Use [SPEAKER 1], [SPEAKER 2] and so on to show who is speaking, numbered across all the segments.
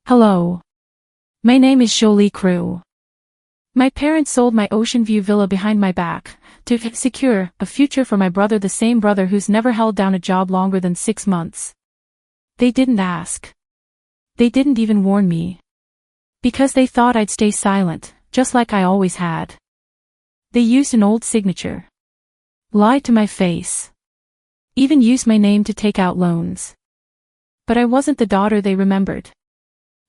[SPEAKER 1] Hello. My name is Jolie Crew. My parents sold my Ocean View villa behind my back to secure a future for my brother, the same brother who's never held down a job longer than 6 months. They didn't ask. They didn't even warn me. Because they thought I'd stay silent, just like I always had. They used an old signature. Lied to my face. Even used my name to take out loans. But I wasn't the daughter they remembered.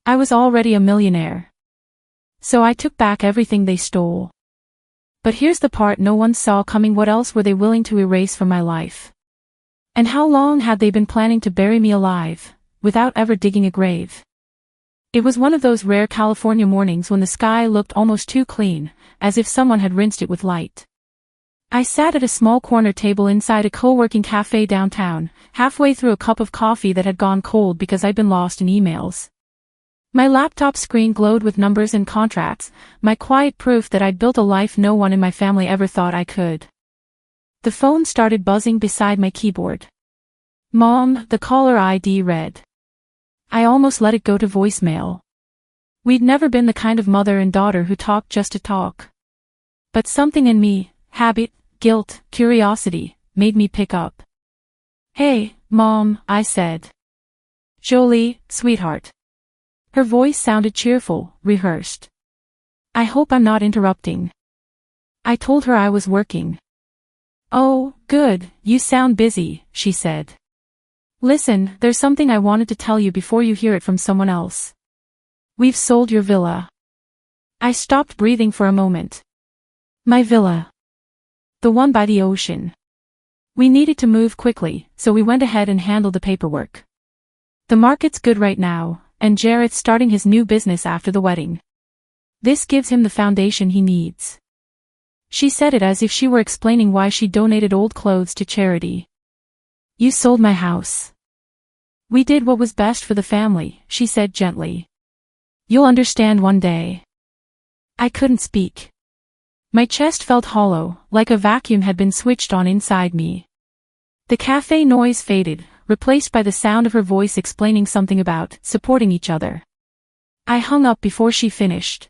[SPEAKER 1] I was already a millionaire. So I took back everything they stole. But here's the part no one saw coming. What else were they willing to erase from my life? And how long had they been planning to bury me alive, without ever digging a grave? It was one of those rare California mornings when the sky looked almost too clean, as if someone had rinsed it with light. I sat at a small corner table inside a co-working cafe downtown, halfway through a cup of coffee that had gone cold because I'd been lost in emails. My laptop screen glowed with numbers and contracts, my quiet proof that I'd built a life no one in my family ever thought I could. The phone started buzzing beside my keyboard. Mom, the caller ID read. I almost let it go to voicemail. We'd never been the kind of mother and daughter who talked just to talk. But something in me, habit, guilt, curiosity, made me pick up. Hey, Mom, I said. Jolie, sweetheart. Her voice sounded cheerful, rehearsed. I hope I'm not interrupting. I told her I was working. Oh, good, you sound busy, she said. Listen, there's something I wanted to tell you before you hear it from someone else. We've sold your villa. I stopped breathing for a moment. My villa. The one by the ocean. We needed to move quickly, so we went ahead and handled the paperwork. The market's good right now, and Jarrett's starting his new business after the wedding. This gives him the foundation he needs. She said it as if she were explaining why she donated old clothes to charity. You sold my house. We did what was best for the family, she said gently. You'll understand one day. I couldn't speak. My chest felt hollow, like a vacuum had been switched on inside me. The cafe noise faded, replaced by the sound of her voice explaining something about supporting each other. I hung up before she finished.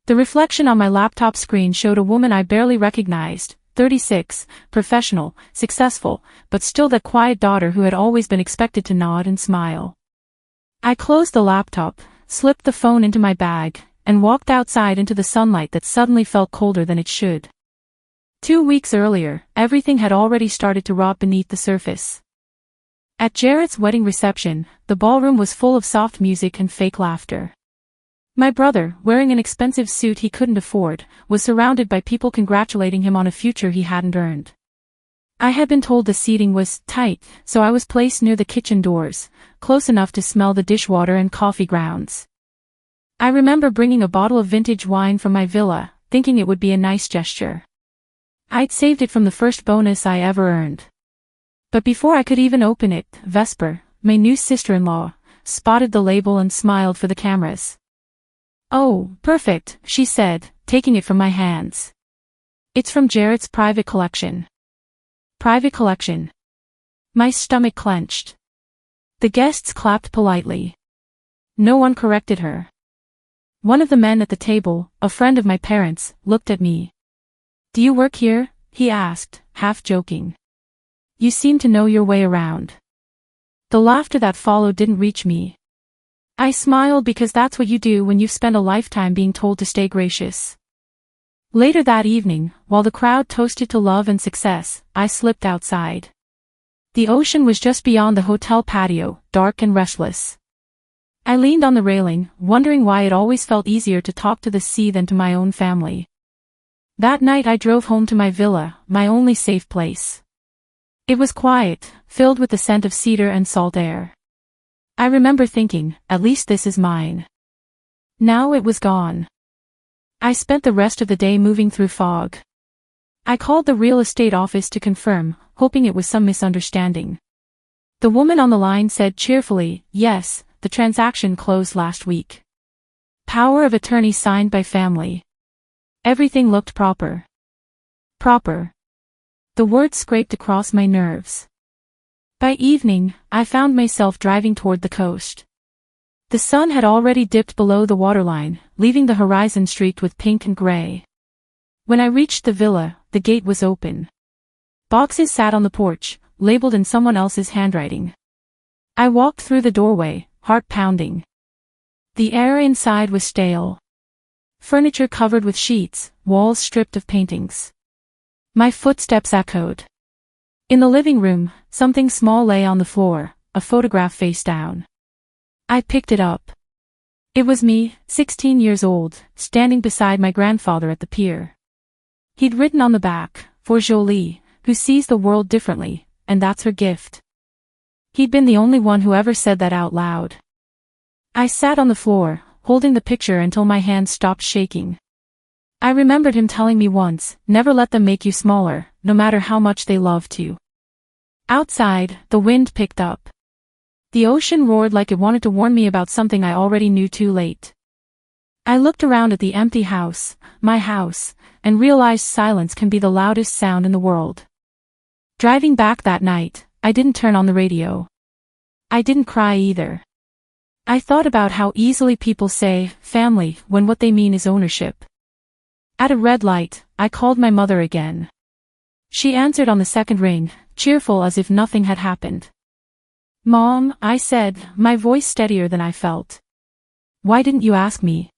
[SPEAKER 1] The reflection on my laptop screen showed a woman I barely recognized, 36, professional, successful, but still that quiet daughter who had always been expected to nod and smile. I closed the laptop, slipped the phone into my bag, and walked outside into the sunlight that suddenly felt colder than it should. 2 weeks earlier, everything had already started to rot beneath the surface. At Jarrett's wedding reception, the ballroom was full of soft music and fake laughter. My brother, wearing an expensive suit he couldn't afford, was surrounded by people congratulating him on a future he hadn't earned. I had been told the seating was tight, so I was placed near the kitchen doors, close enough to smell the dishwater and coffee grounds. I remember bringing a bottle of vintage wine from my villa, thinking it would be a nice gesture. I'd saved it from the first bonus I ever earned. But before I could even open it, Vesper, my new sister-in-law, spotted the label and smiled for the cameras. Oh, perfect, she said, taking it from my hands. It's from Jarrett's private collection. Private collection. My stomach clenched. The guests clapped politely. No one corrected her. One of the men at the table, a friend of my parents, looked at me. Do you work here? He asked, half joking. You seem to know your way around. The laughter that followed didn't reach me. I smiled because that's what you do when you've spent a lifetime being told to stay gracious. Later that evening, while the crowd toasted to love and success, I slipped outside. The ocean was just beyond the hotel patio, dark and restless. I leaned on the railing, wondering why it always felt easier to talk to the sea than to my own family. That night I drove home to my villa, my only safe place. It was quiet, filled with the scent of cedar and salt air. I remember thinking, at least this is mine. Now it was gone. I spent the rest of the day moving through fog. I called the real estate office to confirm, hoping it was some misunderstanding. The woman on the line said cheerfully, yes, the transaction closed last week. Power of attorney signed by family. Everything looked proper. Proper. The word scraped across my nerves. By evening, I found myself driving toward the coast. The sun had already dipped below the waterline, leaving the horizon streaked with pink and gray. When I reached the villa, the gate was open. Boxes sat on the porch, labeled in someone else's handwriting. I walked through the doorway, heart pounding. The air inside was stale. Furniture covered with sheets, walls stripped of paintings. My footsteps echoed. In the living room, something small lay on the floor, a photograph face down. I picked it up. It was me, 16 years old, standing beside my grandfather at the pier. He'd written on the back, "For Jolie, who sees the world differently, and that's her gift." He'd been the only one who ever said that out loud. I sat on the floor, holding the picture until my hands stopped shaking. I remembered him telling me once, never let them make you smaller, no matter how much they love to. Outside, the wind picked up. The ocean roared like it wanted to warn me about something I already knew too late. I looked around at the empty house, my house, and realized silence can be the loudest sound in the world. Driving back that night, I didn't turn on the radio. I didn't cry either. I thought about how easily people say, family, when what they mean is ownership. At a red light, I called my mother again. She answered on the second ring, cheerful as if nothing had happened. "Mom," I said, my voice steadier than I felt. "Why didn't you ask me?"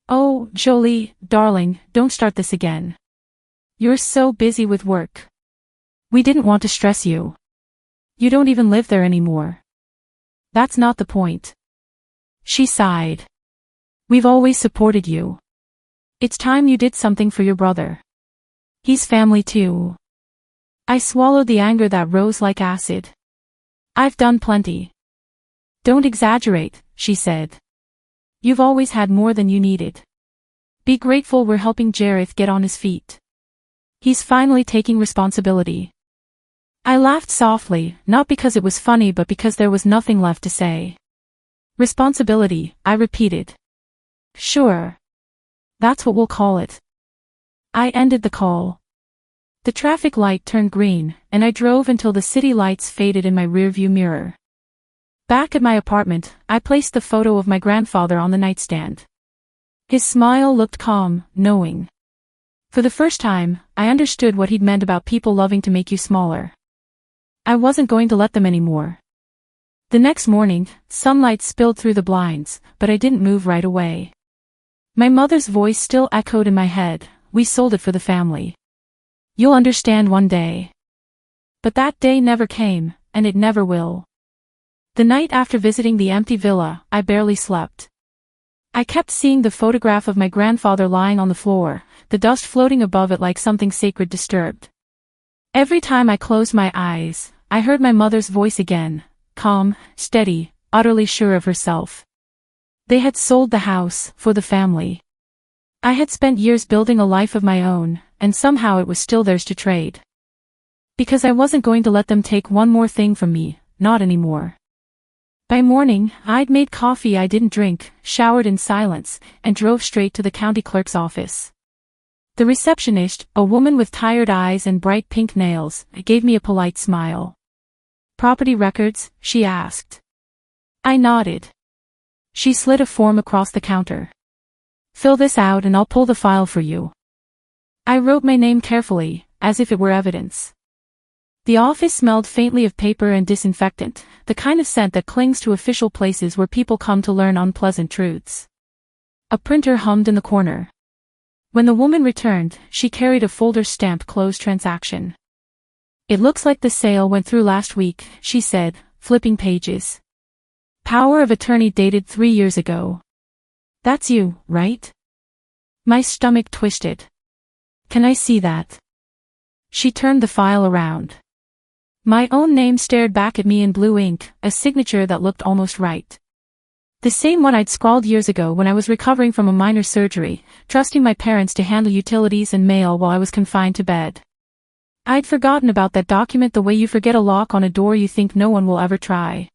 [SPEAKER 1] "Oh, Jolie, darling, don't start this again. You're so busy with work. We didn't want to stress you. You don't even live there anymore. That's not the point." She sighed. "We've always supported you. It's time you did something for your brother. He's family too." I swallowed the anger that rose like acid. "I've done plenty." "Don't exaggerate," she said. "You've always had more than you needed. Be grateful we're helping Jareth get on his feet. He's finally taking responsibility." I laughed softly, not because it was funny but because there was nothing left to say. "Responsibility," I repeated. "Sure. That's what we'll call it." I ended the call. The traffic light turned green, and I drove until the city lights faded in my rearview mirror. Back at my apartment, I placed the photo of my grandfather on the nightstand. His smile looked calm, knowing. For the first time, I understood what he'd meant about people loving to make you smaller. I wasn't going to let them anymore. The next morning, sunlight spilled through the blinds, but I didn't move right away. My mother's voice still echoed in my head, "We sold it for the family. You'll understand one day." But that day never came, and it never will. The night after visiting the empty villa, I barely slept. I kept seeing the photograph of my grandfather lying on the floor, the dust floating above it like something sacred disturbed. Every time I closed my eyes, I heard my mother's voice again, calm, steady, utterly sure of herself. They had sold the house, for the family. I had spent years building a life of my own, and somehow it was still theirs to trade. Because I wasn't going to let them take one more thing from me, not anymore. By morning, I'd made coffee I didn't drink, showered in silence, and drove straight to the county clerk's office. The receptionist, a woman with tired eyes and bright pink nails, gave me a polite smile. "Property records?" she asked. I nodded. She slid a form across the counter. "Fill this out and I'll pull the file for you." I wrote my name carefully, as if it were evidence. The office smelled faintly of paper and disinfectant, the kind of scent that clings to official places where people come to learn unpleasant truths. A printer hummed in the corner. When the woman returned, she carried a folder stamped "Closed Transaction." "It looks like the sale went through last week," she said, flipping pages. "Power of attorney dated 3 years ago. That's you, right?" My stomach twisted. "Can I see that?" She turned the file around. My own name stared back at me in blue ink, a signature that looked almost right. The same one I'd scrawled years ago when I was recovering from a minor surgery, trusting my parents to handle utilities and mail while I was confined to bed. I'd forgotten about that document the way you forget a lock on a door you think no one will ever try.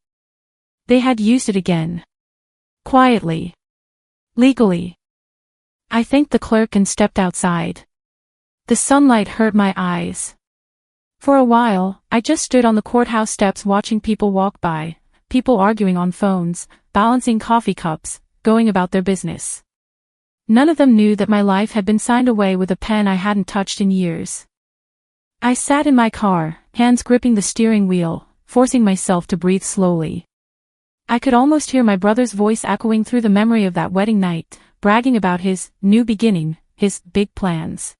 [SPEAKER 1] They had used it again. Quietly. Legally. I thanked the clerk and stepped outside. The sunlight hurt my eyes. For a while, I just stood on the courthouse steps watching people walk by, people arguing on phones, balancing coffee cups, going about their business. None of them knew that my life had been signed away with a pen I hadn't touched in years. I sat in my car, hands gripping the steering wheel, forcing myself to breathe slowly. I could almost hear my brother's voice echoing through the memory of that wedding night, bragging about his new beginning, his big plans.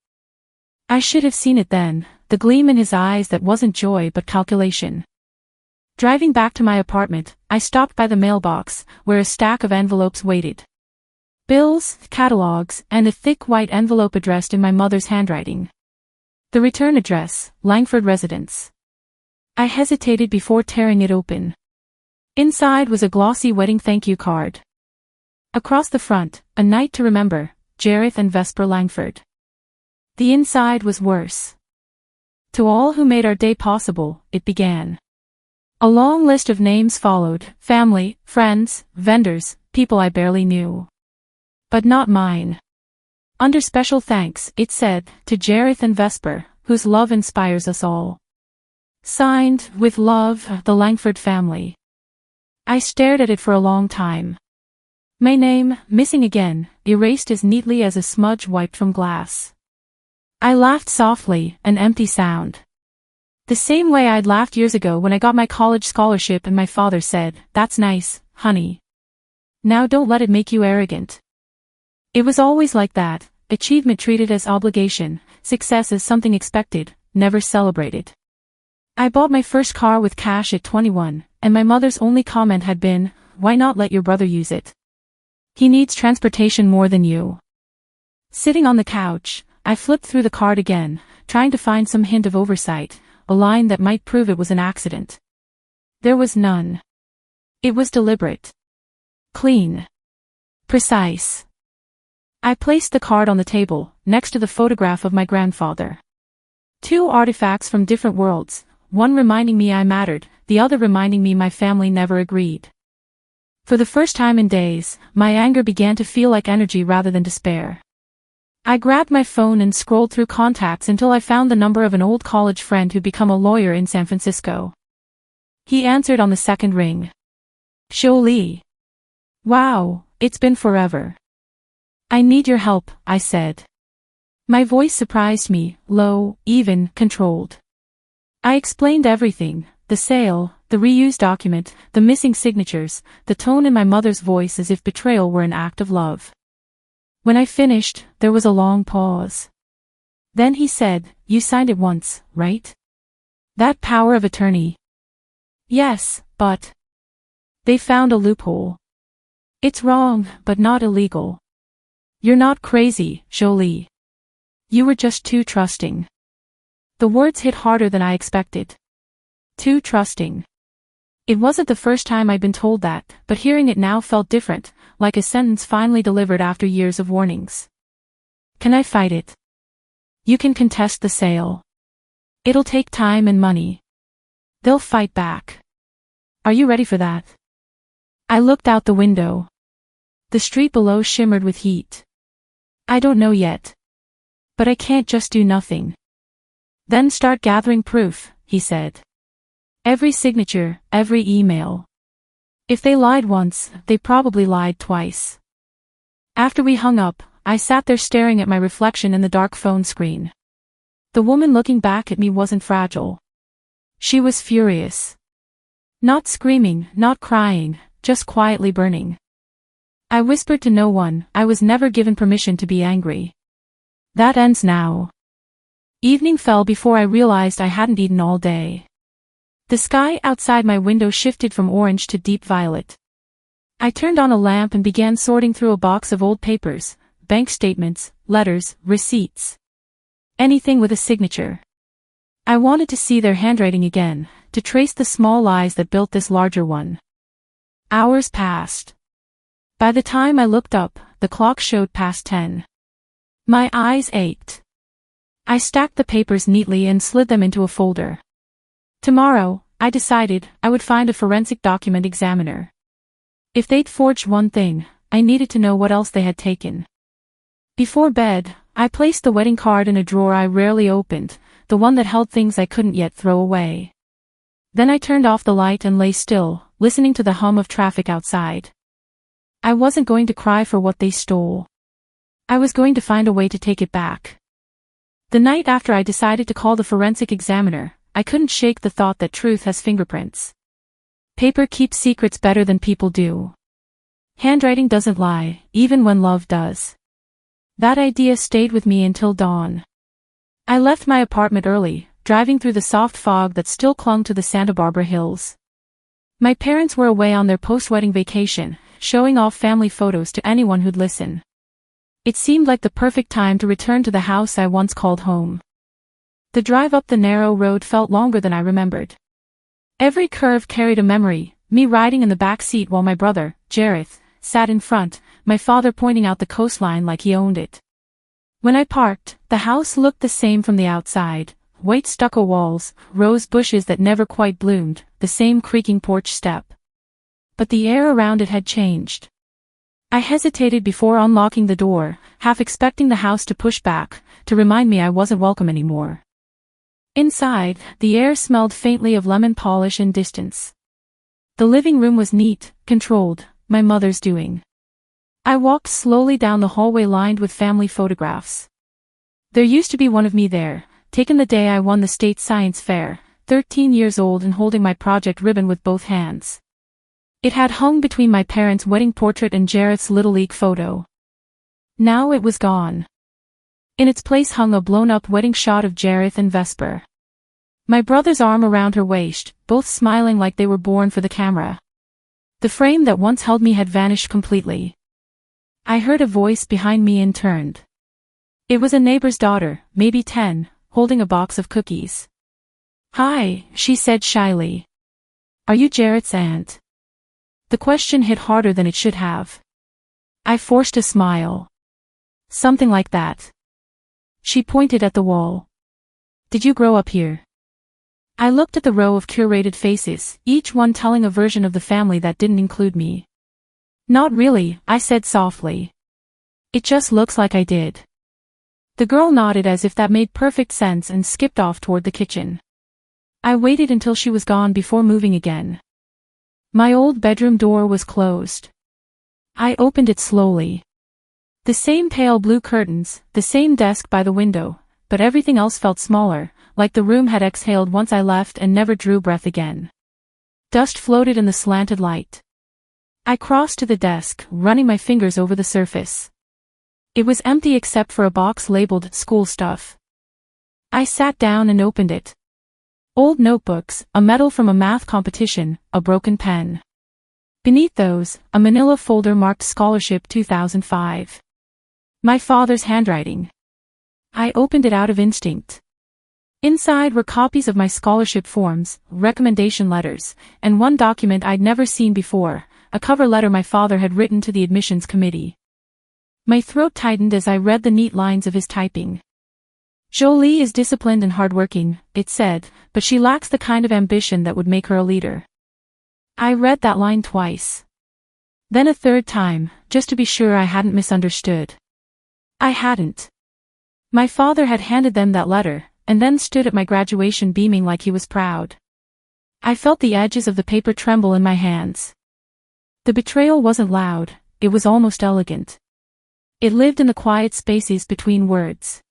[SPEAKER 1] I should have seen it then, the gleam in his eyes that wasn't joy but calculation. Driving back to my apartment, I stopped by the mailbox, where a stack of envelopes waited. Bills, catalogs, and a thick white envelope addressed in my mother's handwriting. The return address, Langford Residence. I hesitated before tearing it open. Inside was a glossy wedding thank you card. Across the front, a night to remember, Jareth and Vesper Langford. The inside was worse. To all who made our day possible, it began. A long list of names followed, family, friends, vendors, people I barely knew. But not mine. Under special thanks, it said, to Jareth and Vesper, whose love inspires us all. Signed, with love, the Langford family. I stared at it for a long time. My name, missing again, erased as neatly as a smudge wiped from glass. I laughed softly, an empty sound. The same way I'd laughed years ago when I got my college scholarship and my father said, "That's nice, honey. Now don't let it make you arrogant." It was always like that, achievement treated as obligation, success as something expected, never celebrated. I bought my first car with cash at 21, and my mother's only comment had been, "Why not let your brother use it? He needs transportation more than you." Sitting on the couch, I flipped through the card again, trying to find some hint of oversight, a line that might prove it was an accident. There was none. It was deliberate. Clean. Precise. I placed the card on the table, next to the photograph of my grandfather. Two artifacts from different worlds, one reminding me I mattered, the other reminding me my family never agreed. For the first time in days, my anger began to feel like energy rather than despair. I grabbed my phone and scrolled through contacts until I found the number of an old college friend who'd become a lawyer in San Francisco. He answered on the second ring. "Jolie. Wow, it's been forever. I need your help," I said. My voice surprised me, low, even, controlled. I explained everything, the sale, the reused document, the missing signatures, the tone in my mother's voice as if betrayal were an act of love. When I finished, there was a long pause. Then he said, "You signed it once, right? That power of attorney." "Yes, but..." "They found a loophole. It's wrong, but not illegal. You're not crazy, Jolie. You were just too trusting." The words hit harder than I expected. Too trusting. It wasn't the first time I'd been told that, but hearing it now felt different, like a sentence finally delivered after years of warnings. "Can I fight it? You can contest the sale. It'll take time and money. They'll fight back. Are you ready for that?" I looked out the window. The street below shimmered with heat. "I don't know yet. But I can't just do nothing." "Then start gathering proof," he said. "Every signature, every email. If they lied once, they probably lied twice." After we hung up, I sat there staring at my reflection in the dark phone screen. The woman looking back at me wasn't fragile. She was furious. Not screaming, not crying, just quietly burning. I whispered to no one, I was never given permission to be angry. That ends now. Evening fell before I realized I hadn't eaten all day. The sky outside my window shifted from orange to deep violet. I turned on a lamp and began sorting through a box of old papers, bank statements, letters, receipts. Anything with a signature. I wanted to see their handwriting again, to trace the small lies that built this larger one. Hours passed. By the time I looked up, the clock showed past 10. My eyes ached. I stacked the papers neatly and slid them into a folder. Tomorrow, I decided, I would find a forensic document examiner. If they'd forged one thing, I needed to know what else they had taken. Before bed, I placed the wedding card in a drawer I rarely opened, the one that held things I couldn't yet throw away. Then I turned off the light and lay still, listening to the hum of traffic outside. I wasn't going to cry for what they stole. I was going to find a way to take it back. The night after I decided to call the forensic examiner, I couldn't shake the thought that truth has fingerprints. Paper keeps secrets better than people do. Handwriting doesn't lie, even when love does. That idea stayed with me until dawn. I left my apartment early, driving through the soft fog that still clung to the Santa Barbara hills. My parents were away on their post-wedding vacation, showing off family photos to anyone who'd listen. It seemed like the perfect time to return to the house I once called home. The drive up the narrow road felt longer than I remembered. Every curve carried a memory, me riding in the back seat while my brother, Jareth, sat in front, my father pointing out the coastline like he owned it. When I parked, the house looked the same from the outside, white stucco walls, rose bushes that never quite bloomed, the same creaking porch step. But the air around it had changed. I hesitated before unlocking the door, half expecting the house to push back, to remind me I wasn't welcome anymore. Inside, the air smelled faintly of lemon polish and distance. The living room was neat, controlled, my mother's doing. I walked slowly down the hallway lined with family photographs. There used to be one of me there, taken the day I won the state science fair, 13 years old and holding my project ribbon with both hands. It had hung between my parents' wedding portrait and Jareth's Little League photo. Now it was gone. In its place hung a blown-up wedding shot of Jareth and Vesper. My brother's arm around her waist, both smiling like they were born for the camera. The frame that once held me had vanished completely. I heard a voice behind me and turned. It was a neighbor's daughter, maybe 10, holding a box of cookies. "Hi," she said shyly. "Are you Jareth's aunt?" The question hit harder than it should have. I forced a smile. "Something like that." She pointed at the wall. "Did you grow up here?" I looked at the row of curated faces, each one telling a version of the family that didn't include me. "Not really," I said softly. "It just looks like I did." The girl nodded as if that made perfect sense and skipped off toward the kitchen. I waited until she was gone before moving again. My old bedroom door was closed. I opened it slowly. The same pale blue curtains, the same desk by the window, but everything else felt smaller, like the room had exhaled once I left and never drew breath again. Dust floated in the slanted light. I crossed to the desk, running my fingers over the surface. It was empty except for a box labeled "school stuff." I sat down and opened it. Old notebooks, a medal from a math competition, a broken pen. Beneath those, a manila folder marked Scholarship 2005. My father's handwriting. I opened it out of instinct. Inside were copies of my scholarship forms, recommendation letters, and one document I'd never seen before, a cover letter my father had written to the admissions committee. My throat tightened as I read the neat lines of his typing. "Jolie is disciplined and hardworking," it said, "but she lacks the kind of ambition that would make her a leader." I read that line twice. Then a third time, just to be sure I hadn't misunderstood. I hadn't. My father had handed them that letter, and then stood at my graduation beaming like he was proud. I felt the edges of the paper tremble in my hands. The betrayal wasn't loud, it was almost elegant. It lived in the quiet spaces between words.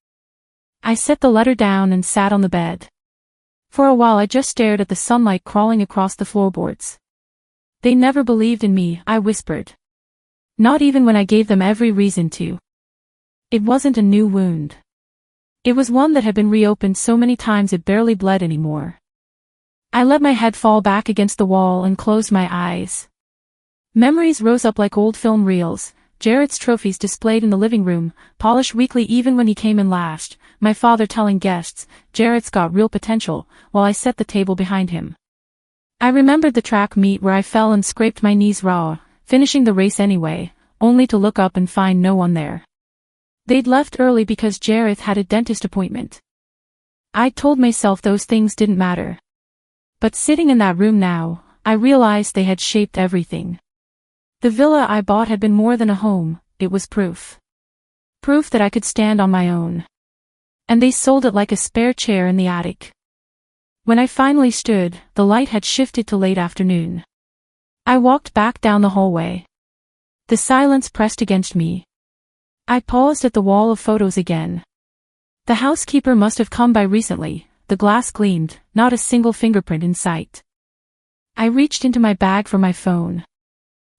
[SPEAKER 1] I set the letter down and sat on the bed. For a while I just stared at the sunlight crawling across the floorboards. "They never believed in me," I whispered. "Not even when I gave them every reason to." It wasn't a new wound. It was one that had been reopened so many times it barely bled anymore. I let my head fall back against the wall and closed my eyes. Memories rose up like old film reels. Jareth's trophies displayed in the living room, polished weekly even when he came in last, my father telling guests, "Jareth's got real potential," while I set the table behind him. I remembered the track meet where I fell and scraped my knees raw, finishing the race anyway, only to look up and find no one there. They'd left early because Jareth had a dentist appointment. I'd told myself those things didn't matter. But sitting in that room now, I realized they had shaped everything. The villa I bought had been more than a home, it was proof. Proof that I could stand on my own. And they sold it like a spare chair in the attic. When I finally stood, the light had shifted to late afternoon. I walked back down the hallway. The silence pressed against me. I paused at the wall of photos again. The housekeeper must have come by recently, the glass gleamed, not a single fingerprint in sight. I reached into my bag for my phone.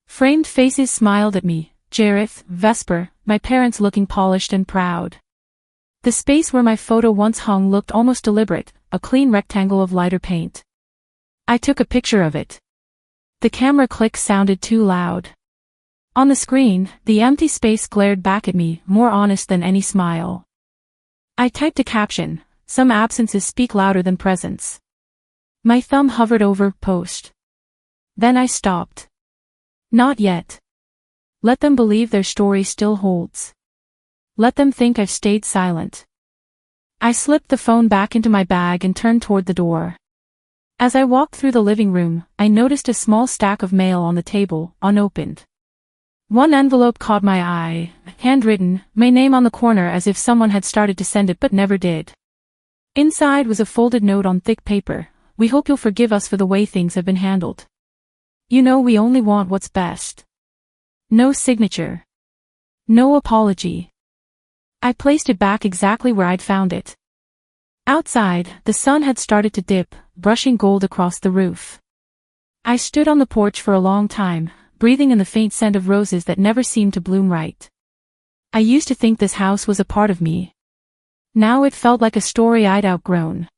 [SPEAKER 1] Framed faces smiled at me, Jareth, Vesper, my parents looking polished and proud. The space where my photo once hung looked almost deliberate, a clean rectangle of lighter paint. I took a picture of it. The camera click sounded too loud. On the screen, the empty space glared back at me, more honest than any smile. I typed a caption, "Some absences speak louder than presence." My thumb hovered over post. Then I stopped. Not yet. Let them believe their story still holds. Let them think I've stayed silent. I slipped the phone back into my bag and turned toward the door. As I walked through the living room, I noticed a small stack of mail on the table, unopened. One envelope caught my eye, handwritten, my name on the corner as if someone had started to send it but never did. Inside was a folded note on thick paper. "We hope you'll forgive us for the way things have been handled. You know we only want what's best." No signature. No apology. I placed it back exactly where I'd found it. Outside, the sun had started to dip, brushing gold across the roof. I stood on the porch for a long time, breathing in the faint scent of roses that never seemed to bloom right. I used to think this house was a part of me. Now it felt like a story I'd outgrown.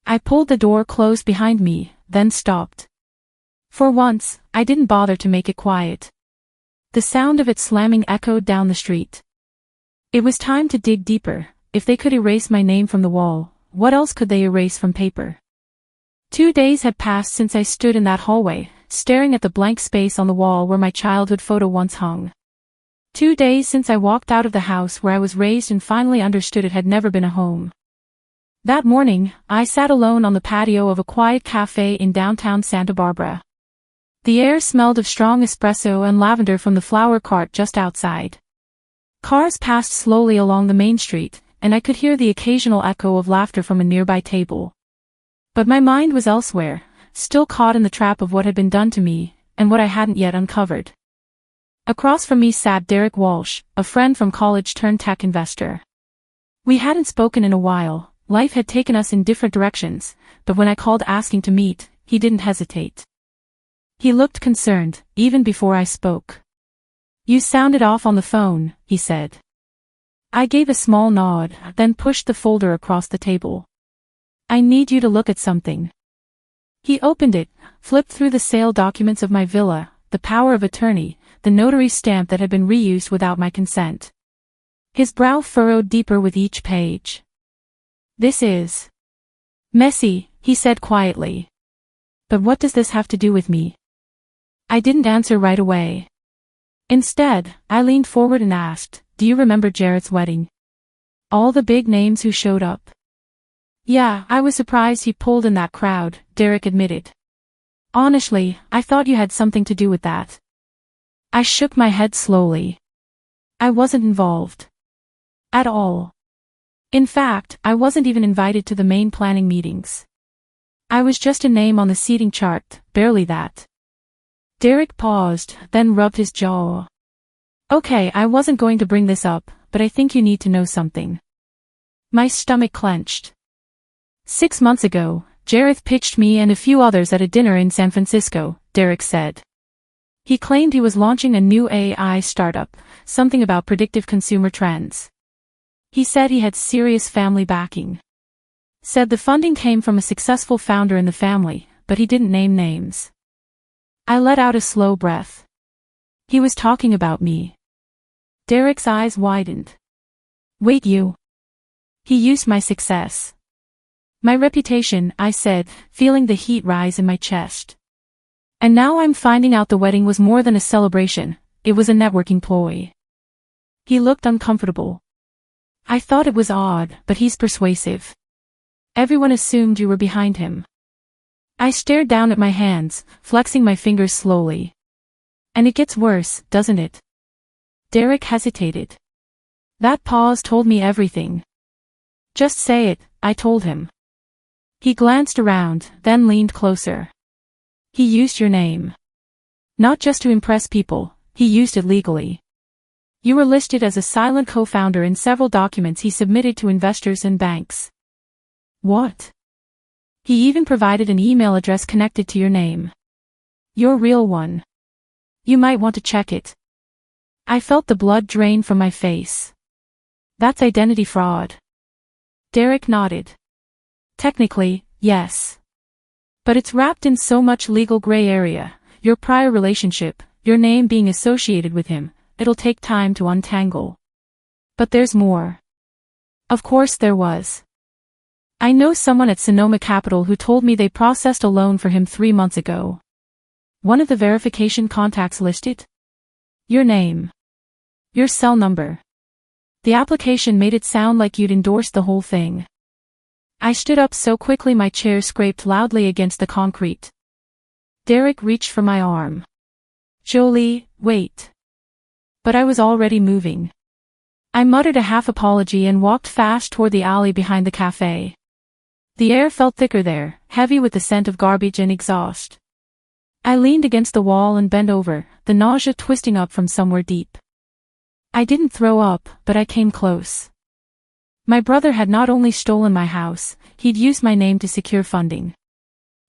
[SPEAKER 1] I pulled the door closed behind me, then stopped. For once, I didn't bother to make it quiet. The sound of it slamming echoed down the street. It was time to dig deeper. If they could erase my name from the wall, what else could they erase from paper? 2 days had passed since I stood in that hallway, staring at the blank space on the wall where my childhood photo once hung. 2 days since I walked out of the house where I was raised and finally understood it had never been a home. That morning, I sat alone on the patio of a quiet cafe in downtown Santa Barbara. The air smelled of strong espresso and lavender from the flower cart just outside. Cars passed slowly along the main street, and I could hear the occasional echo of laughter from a nearby table. But my mind was elsewhere, still caught in the trap of what had been done to me, and what I hadn't yet uncovered. Across from me sat Derek Walsh, a friend from college turned tech investor. We hadn't spoken in a while, life had taken us in different directions, but when I called asking to meet, he didn't hesitate. He looked concerned, even before I spoke. "You sounded off on the phone," he said. I gave a small nod, then pushed the folder across the table. "I need you to look at something." He opened it, flipped through the sale documents of my villa, the power of attorney, the notary stamp that had been reused without my consent. His brow furrowed deeper with each page. "This is messy," he said quietly. "But what does this have to do with me?" I didn't answer right away. Instead, I leaned forward and asked, "Do you remember Jarrett's wedding? All the big names who showed up?" "Yeah, I was surprised he pulled in that crowd," Derek admitted. "Honestly, I thought you had something to do with that." I shook my head slowly. I wasn't involved. At all. In fact, I wasn't even invited to the main planning meetings. I was just a name on the seating chart, barely that. Derek paused, then rubbed his jaw. "Okay, I wasn't going to bring this up, but I think you need to know something." My stomach clenched. 6 months ago, Jareth pitched me and a few others at a dinner in San Francisco, Derek said. He claimed he was launching a new AI startup, something about predictive consumer trends. He said he had serious family backing. Said the funding came from a successful founder in the family, but he didn't name names. I let out a slow breath. He was talking about me. Derek's eyes widened. "Wait, you?" "He used my success. My reputation," I said, feeling the heat rise in my chest. "And now I'm finding out the wedding was more than a celebration, it was a networking ploy." He looked uncomfortable. I thought it was odd, but he's persuasive. Everyone assumed you were behind him. I stared down at my hands, flexing my fingers slowly. "And it gets worse, doesn't it?" Derek hesitated. That pause told me everything. "Just say it," I told him. He glanced around, then leaned closer. "He used your name. Not just to impress people, He used it legally. You were listed as a silent co-founder in several documents he submitted to investors and banks. What? He even provided an email address connected to your name. Your real one. You might want to check it. I felt the blood drain from my face. That's identity fraud. Derek nodded. Technically, yes. But it's wrapped in so much legal gray area, your prior relationship, your name being associated with him, it'll take time to untangle. But there's more. Of course there was. I know someone at Sonoma Capital who told me they processed a loan for him 3 months ago. One of the verification contacts listed? Your name. Your cell number. The application made it sound like you'd endorsed the whole thing. I stood up so quickly my chair scraped loudly against the concrete. Derek reached for my arm. Jolie, wait. But I was already moving. I muttered a half apology and walked fast toward the alley behind the cafe. The air felt thicker there, heavy with the scent of garbage and exhaust. I leaned against the wall and bent over, the nausea twisting up from somewhere deep. I didn't throw up, but I came close. My brother had not only stolen my house, he'd used my name to secure funding.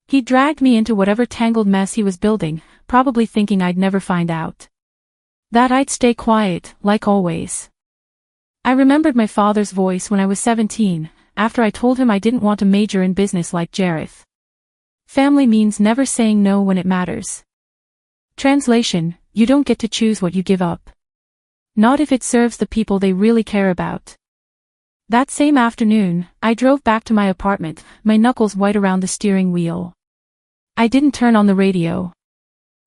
[SPEAKER 1] He dragged me into whatever tangled mess he was building, probably thinking I'd never find out. That I'd stay quiet, like always. I remembered my father's voice when I was 17, after I told him I didn't want to major in business like Jareth. Family means never saying no when it matters. Translation, you don't get to choose what you give up. Not if it serves the people they really care about. That same afternoon, I drove back to my apartment, my knuckles white around the steering wheel. I didn't turn on the radio.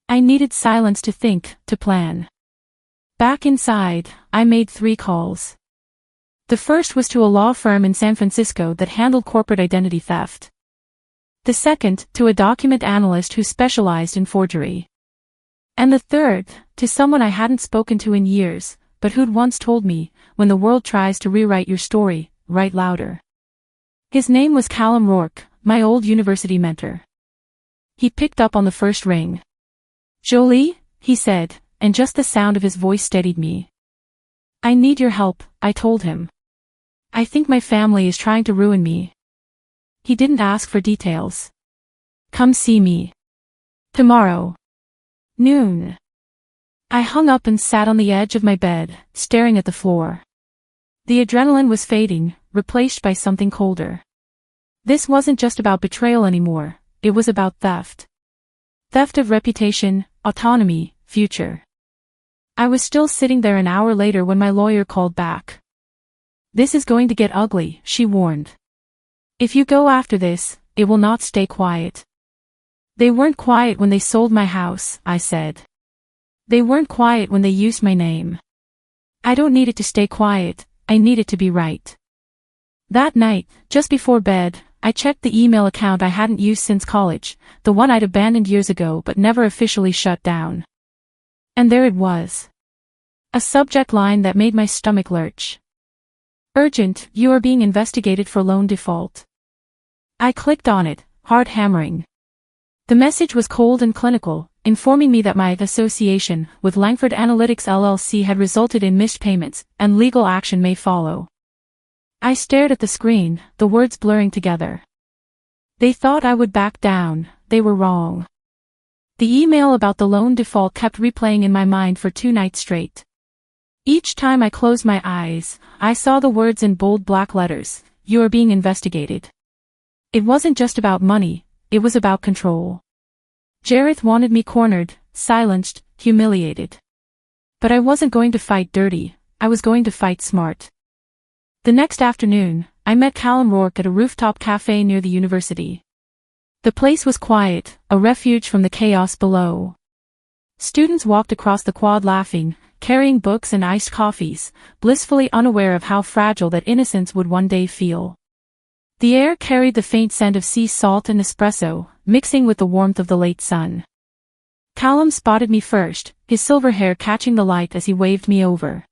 [SPEAKER 1] I needed silence to think, to plan. Back inside, I made 3 calls. The first was to a law firm in San Francisco that handled corporate identity theft. The second, to a document analyst who specialized in forgery. And the third, to someone I hadn't spoken to in years, but who'd once told me, when the world tries to rewrite your story, write louder. His name was Callum Rourke, my old university mentor. He picked up on the first ring. Jolie, he said, and just the sound of his voice steadied me. I need your help, I told him. I think my family is trying to ruin me. He didn't ask for details. Come see me. Tomorrow. Noon. I hung up and sat on the edge of my bed, staring at the floor. The adrenaline was fading, replaced by something colder. This wasn't just about betrayal anymore, it was about theft. Theft of reputation, autonomy, future. I was still sitting there an hour later when my lawyer called back. This is going to get ugly, she warned. If you go after this, it will not stay quiet. They weren't quiet when they sold my house, I said. They weren't quiet when they used my name. I don't need it to stay quiet, I need it to be right. That night, just before bed, I checked the email account I hadn't used since college, the one I'd abandoned years ago but never officially shut down. And there it was. A subject line that made my stomach lurch. Urgent, you are being investigated for loan default. I clicked on it, hard hammering. The message was cold and clinical, informing me that my association with Langford Analytics LLC had resulted in missed payments, and legal action may follow. I stared at the screen, the words blurring together. They thought I would back down, they were wrong. The email about the loan default kept replaying in my mind for 2 nights straight. Each time I closed my eyes, I saw the words in bold black letters, "You are being investigated." It wasn't just about money, it was about control. Jareth wanted me cornered, silenced, humiliated. But I wasn't going to fight dirty, I was going to fight smart. The next afternoon, I met Callum Rourke at a rooftop cafe near the university. The place was quiet, a refuge from the chaos below. Students walked across the quad laughing, carrying books and iced coffees, blissfully unaware of how fragile that innocence would one day feel. The air carried the faint scent of sea salt and espresso, mixing with the warmth of the late sun. Callum spotted me first, his silver hair catching the light as he waved me over.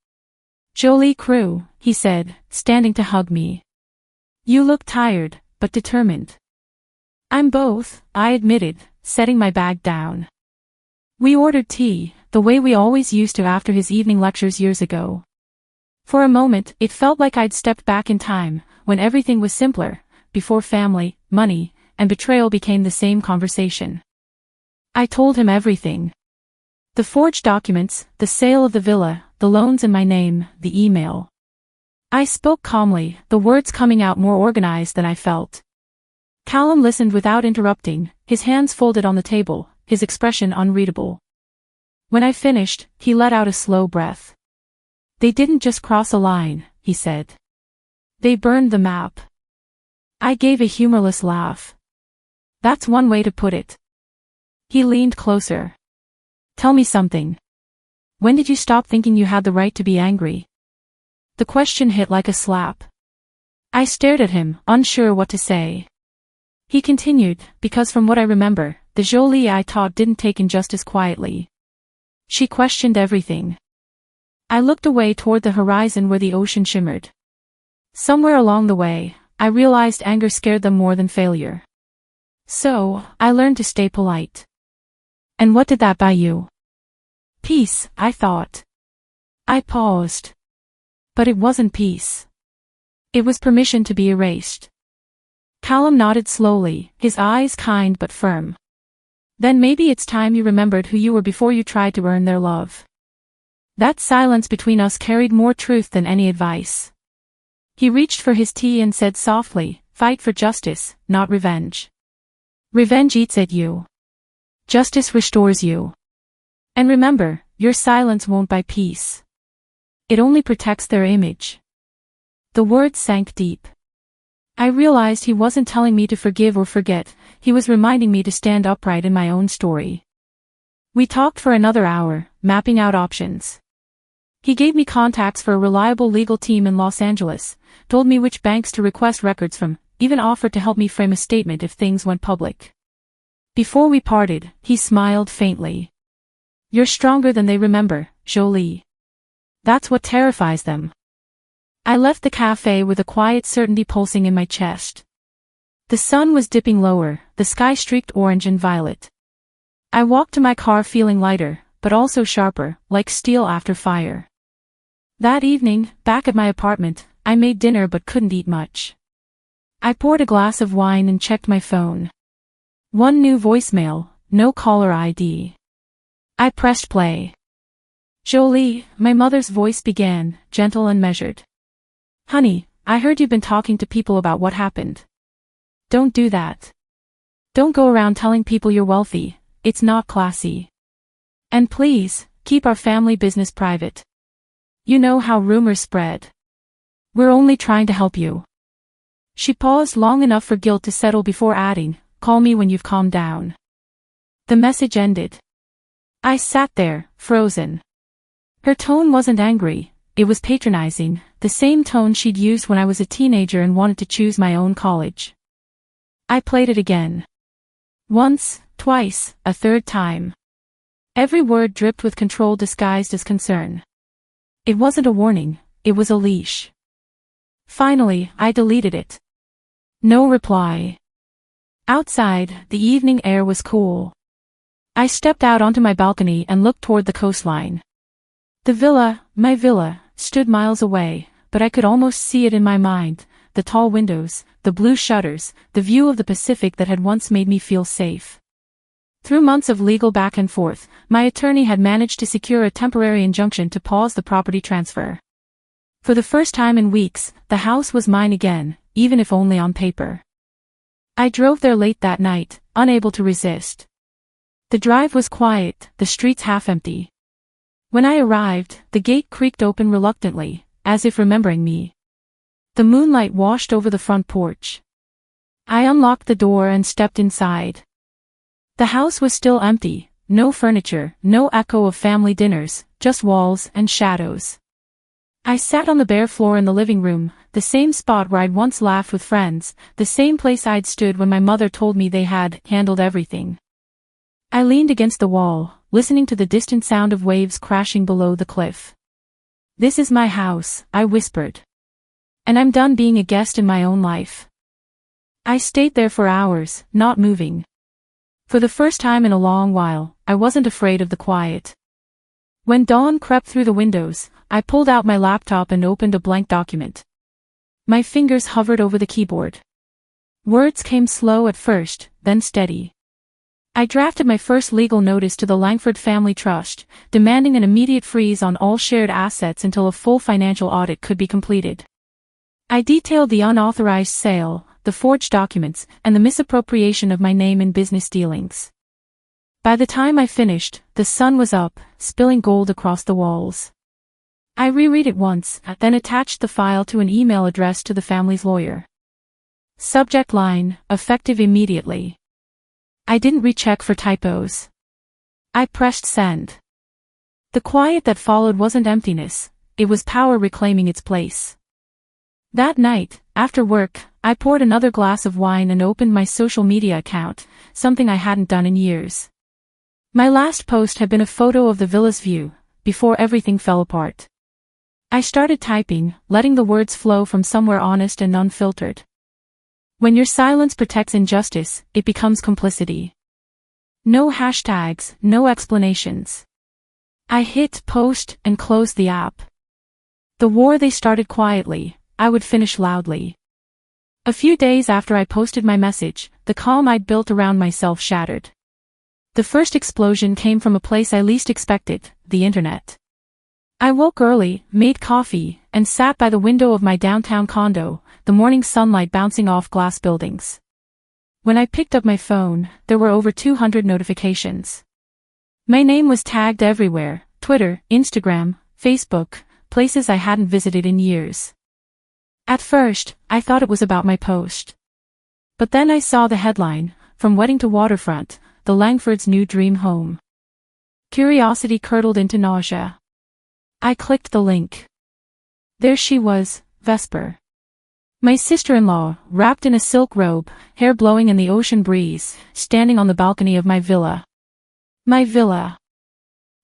[SPEAKER 1] "Jolie Crew," he said, standing to hug me. "You look tired, but determined." "I'm both," I admitted, setting my bag down. We ordered tea, the way we always used to after his evening lectures years ago. For a moment, it felt like I'd stepped back in time, when everything was simpler, before family, money, and betrayal became the same conversation. I told him everything. The forged documents, the sale of the villa, the loans in my name, the email. I spoke calmly, the words coming out more organized than I felt. Callum listened without interrupting, his hands folded on the table, his expression unreadable. When I finished, he let out a slow breath. They didn't just cross a line, he said. They burned the map. I gave a humorless laugh. That's one way to put it. He leaned closer. Tell me something. When did you stop thinking you had the right to be angry? The question hit like a slap. I stared at him, unsure what to say. He continued, because from what I remember, the Jolie I taught didn't take injustice quietly. She questioned everything. I looked away toward the horizon where the ocean shimmered. Somewhere along the way, I realized anger scared them more than failure. So, I learned to stay polite. And what did that buy you? Peace, I thought. I paused. But it wasn't peace. It was permission to be erased. Callum nodded slowly, his eyes kind but firm. Then maybe it's time you remembered who you were before you tried to earn their love. That silence between us carried more truth than any advice. He reached for his tea and said softly, fight for justice, not revenge. Revenge eats at you. Justice restores you. And remember, your silence won't buy peace. It only protects their image. The words sank deep. I realized he wasn't telling me to forgive or forget, he was reminding me to stand upright in my own story. We talked for another hour, mapping out options. He gave me contacts for a reliable legal team in Los Angeles, told me which banks to request records from, even offered to help me frame a statement if things went public. Before we parted, he smiled faintly. You're stronger than they remember, Jolie. That's what terrifies them. I left the cafe with a quiet certainty pulsing in my chest. The sun was dipping lower, the sky streaked orange and violet. I walked to my car feeling lighter, but also sharper, like steel after fire. That evening, back at my apartment, I made dinner but couldn't eat much. I poured a glass of wine and checked my phone. One new voicemail, no caller ID. I pressed play. Jolie, my mother's voice began, gentle and measured. Honey, I heard you've been talking to people about what happened. Don't do that. Don't go around telling people you're wealthy, it's not classy. And please, keep our family business private. You know how rumors spread. We're only trying to help you. She paused long enough for guilt to settle before adding, call me when you've calmed down. The message ended. I sat there, frozen. Her tone wasn't angry, it was patronizing, the same tone she'd used when I was a teenager and wanted to choose my own college. I played it again. Once, twice, a third time. Every word dripped with control disguised as concern. It wasn't a warning, it was a leash. Finally, I deleted it. No reply. Outside, the evening air was cool. I stepped out onto my balcony and looked toward the coastline. The villa, my villa, stood miles away, but I could almost see it in my mind, the tall windows, the blue shutters, the view of the Pacific that had once made me feel safe. Through months of legal back and forth, my attorney had managed to secure a temporary injunction to pause the property transfer. For the first time in weeks, the house was mine again, even if only on paper. I drove there late that night, unable to resist. The drive was quiet, the streets half empty. When I arrived, the gate creaked open reluctantly, as if remembering me. The moonlight washed over the front porch. I unlocked the door and stepped inside. The house was still empty, no furniture, no echo of family dinners, just walls and shadows. I sat on the bare floor in the living room, the same spot where I'd once laughed with friends, the same place I'd stood when my mother told me they had handled everything. I leaned against the wall, listening to the distant sound of waves crashing below the cliff. This is my house, I whispered. And I'm done being a guest in my own life. I stayed there for hours, not moving. For the first time in a long while, I wasn't afraid of the quiet. When dawn crept through the windows, I pulled out my laptop and opened a blank document. My fingers hovered over the keyboard. Words came slow at first, then steady. I drafted my first legal notice to the Langford Family Trust, demanding an immediate freeze on all shared assets until a full financial audit could be completed. I detailed the unauthorized sale, the forged documents, and the misappropriation of my name in business dealings. By the time I finished, the sun was up, spilling gold across the walls. I reread it once, then attached the file to an email addressed to the family's lawyer. Subject line, effective immediately. I didn't recheck for typos. I pressed send. The quiet that followed wasn't emptiness, it was power reclaiming its place. That night, after work, I poured another glass of wine and opened my social media account, something I hadn't done in years. My last post had been a photo of the villa's view, before everything fell apart. I started typing, letting the words flow from somewhere honest and unfiltered. When your silence protects injustice, it becomes complicity. No hashtags, no explanations. I hit post and closed the app. The war they started quietly, I would finish loudly. A few days after I posted my message, the calm I'd built around myself shattered. The first explosion came from a place I least expected, the internet. I woke early, made coffee, and sat by the window of my downtown condo, the morning sunlight bouncing off glass buildings. When I picked up my phone, there were over 200 notifications. My name was tagged everywhere, Twitter, Instagram, Facebook, places I hadn't visited in years. At first, I thought it was about my post. But then I saw the headline, From Wedding to Waterfront, the Langfords' New Dream Home. Curiosity curdled into nausea. I clicked the link. There she was, Vesper. My sister-in-law, wrapped in a silk robe, hair blowing in the ocean breeze, standing on the balcony of my villa. My villa.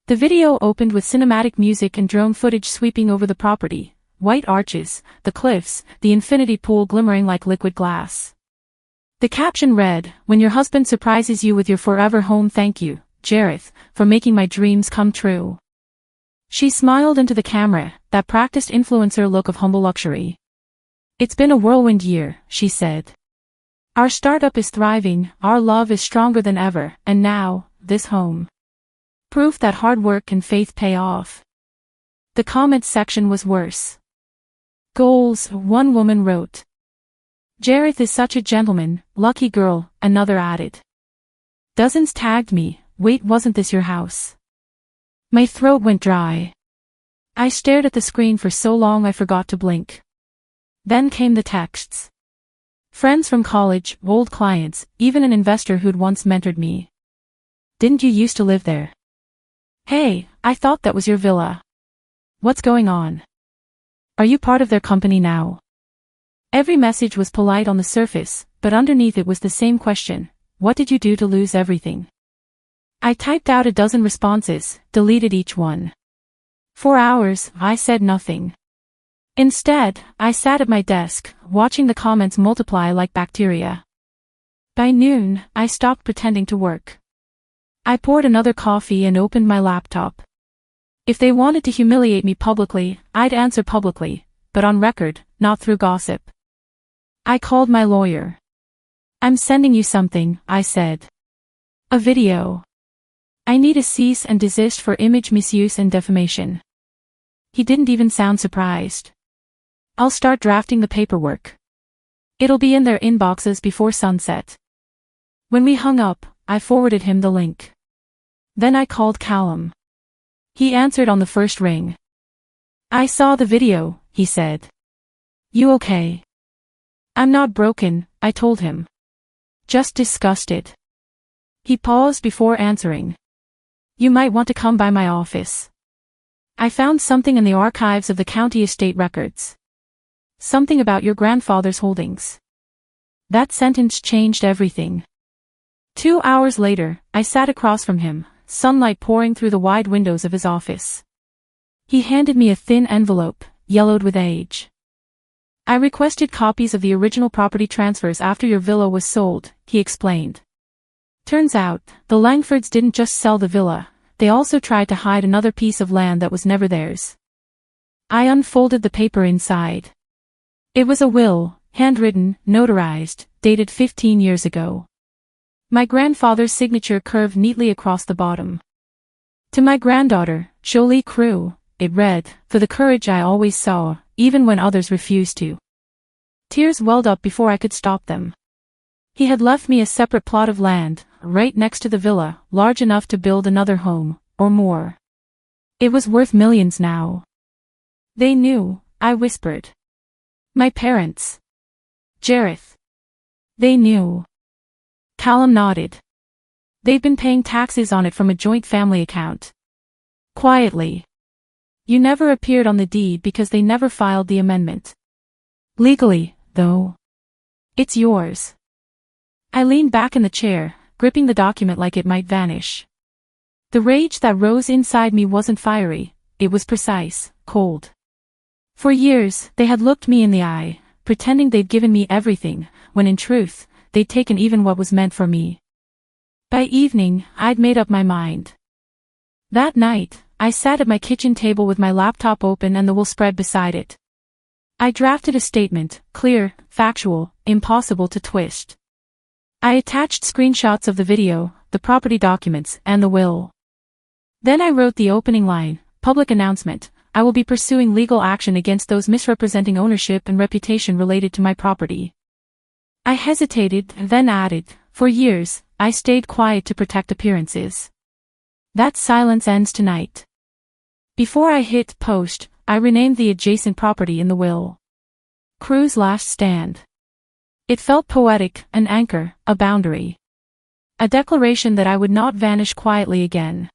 [SPEAKER 1] The video opened with cinematic music and drone footage sweeping over the property, white arches, the cliffs, the infinity pool glimmering like liquid glass. The caption read, "When your husband surprises you with your forever home, thank you, Jareth, for making my dreams come true." She smiled into the camera, that practiced influencer look of humble luxury. "It's been a whirlwind year," she said. "Our startup is thriving, our love is stronger than ever, and now, this home. Proof that hard work and faith pay off." The comments section was worse. "Goals," one woman wrote. "Jareth is such a gentleman, lucky girl," another added. Dozens tagged me, "Wait, wasn't this your house?" My throat went dry. I stared at the screen for so long I forgot to blink. Then came the texts. Friends from college, old clients, even an investor who'd once mentored me. "Didn't you used to live there? Hey, I thought that was your villa. What's going on? Are you part of their company now?" Every message was polite on the surface, but underneath it was the same question: what did you do to lose everything? I typed out a dozen responses, deleted each one. For hours, I said nothing. Instead, I sat at my desk, watching the comments multiply like bacteria. By noon, I stopped pretending to work. I poured another coffee and opened my laptop. If they wanted to humiliate me publicly, I'd answer publicly, but on record, not through gossip. I called my lawyer. "I'm sending you something," I said. "A video. I need a cease and desist for image misuse and defamation." He didn't even sound surprised. "I'll start drafting the paperwork. It'll be in their inboxes before sunset." When we hung up, I forwarded him the link. Then I called Callum. He answered on the first ring. "I saw the video," he said. "You okay?" "I'm not broken," I told him. "Just disgusted." He paused before answering. "You might want to come by my office. I found something in the archives of the county estate records. Something about your grandfather's holdings." That sentence changed everything. 2 hours later, I sat across from him, sunlight pouring through the wide windows of his office. He handed me a thin envelope, yellowed with age. "I requested copies of the original property transfers after your villa was sold," he explained. Turns out, the Langfords didn't just sell the villa, they also tried to hide another piece of land that was never theirs. I unfolded the paper inside. It was a will, handwritten, notarized, dated 15 years ago. My grandfather's signature curved neatly across the bottom. To my granddaughter, Jolie Crew, it read, for the courage I always saw, even when others refused to. Tears welled up before I could stop them. He had left me a separate plot of land, right next to the villa, large enough to build another home, or more. It was worth millions now. They knew, I whispered. My parents. Jareth. They knew. Callum nodded. They've been paying taxes on it from a joint family account. Quietly. You never appeared on the deed because they never filed the amendment. Legally, though. It's yours. I leaned back in the chair, gripping the document like it might vanish. The rage that rose inside me wasn't fiery, it was precise, cold. For years, they had looked me in the eye, pretending they'd given me everything, when in truth, they'd taken even what was meant for me. By evening, I'd made up my mind. That night, I sat at my kitchen table with my laptop open and the will spread beside it. I drafted a statement, clear, factual, impossible to twist. I attached screenshots of the video, the property documents, and the will. Then I wrote the opening line, public announcement, I will be pursuing legal action against those misrepresenting ownership and reputation related to my property. I hesitated, then added, for years, I stayed quiet to protect appearances. That silence ends tonight. Before I hit post, I renamed the adjacent property in the will. Crew's Last Stand. It felt poetic, an anchor, a boundary. A declaration that I would not vanish quietly again.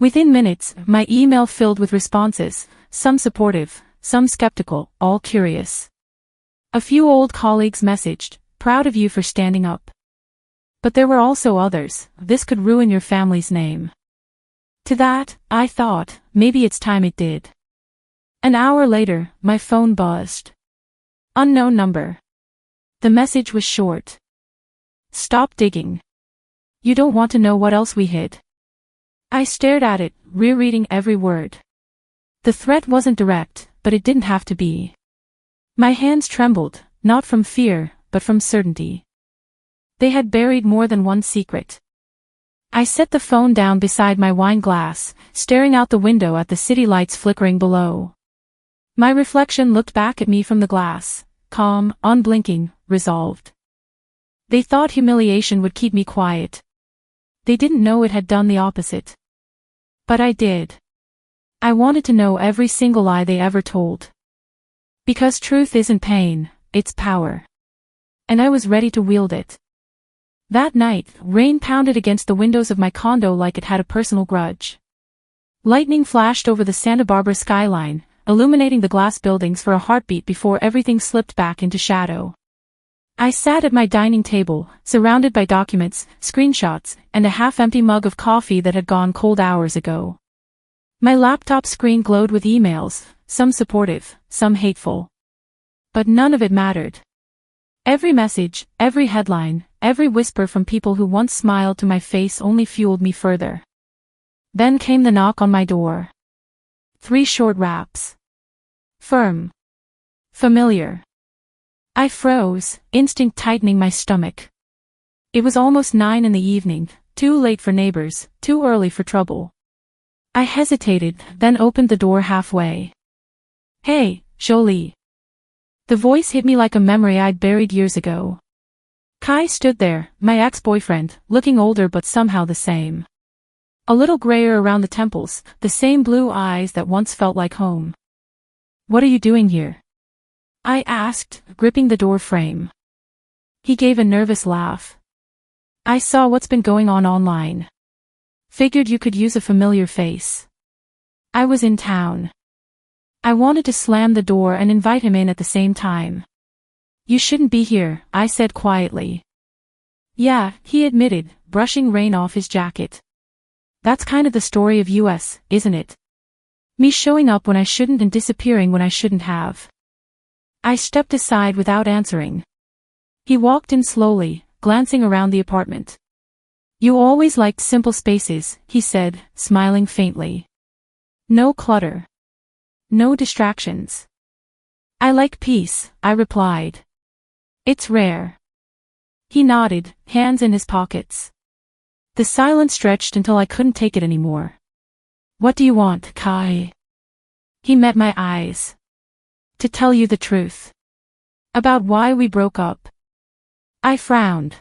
[SPEAKER 1] Within minutes, my email filled with responses, some supportive, some skeptical, all curious. A few old colleagues messaged, proud of you for standing up. But there were also others, this could ruin your family's name. To that, I thought, maybe it's time it did. An hour later, my phone buzzed. Unknown number. The message was short. Stop digging. You don't want to know what else we hid. I stared at it, rereading every word. The threat wasn't direct, but it didn't have to be. My hands trembled, not from fear, but from certainty. They had buried more than one secret. I set the phone down beside my wine glass, staring out the window at the city lights flickering below. My reflection looked back at me from the glass, calm, unblinking, resolved. They thought humiliation would keep me quiet. They didn't know it had done the opposite. But I did. I wanted to know every single lie they ever told. Because truth isn't pain, it's power. And I was ready to wield it. That night, rain pounded against the windows of my condo like it had a personal grudge. Lightning flashed over the Santa Barbara skyline, illuminating the glass buildings for a heartbeat before everything slipped back into shadow. I sat at my dining table, surrounded by documents, screenshots, and a half-empty mug of coffee that had gone cold hours ago. My laptop screen glowed with emails, some supportive, some hateful. But none of it mattered. Every message, every headline, every whisper from people who once smiled to my face only fueled me further. Then came the knock on my door. 3 short raps. Firm. Familiar. I froze, instinct tightening my stomach. It was almost 9 in the evening, too late for neighbors, too early for trouble. I hesitated, then opened the door halfway. Hey, Jolie. The voice hit me like a memory I'd buried years ago. Kai stood there, my ex-boyfriend, looking older but somehow the same. A little grayer around the temples, the same blue eyes that once felt like home. What are you doing here? I asked, gripping the door frame. He gave a nervous laugh. I saw what's been going on online. Figured you could use a familiar face. I was in town. I wanted to slam the door and invite him in at the same time. You shouldn't be here, I said quietly. Yeah, he admitted, brushing rain off his jacket. That's kind of the story of us, isn't it? Me showing up when I shouldn't and disappearing when I shouldn't have. I stepped aside without answering. He walked in slowly, glancing around the apartment. You always liked simple spaces, he said, smiling faintly. No clutter. No distractions. I like peace, I replied. It's rare. He nodded, hands in his pockets. The silence stretched until I couldn't take it anymore. What do you want, Kai? He met my eyes. To tell you the truth. About why we broke up. I frowned.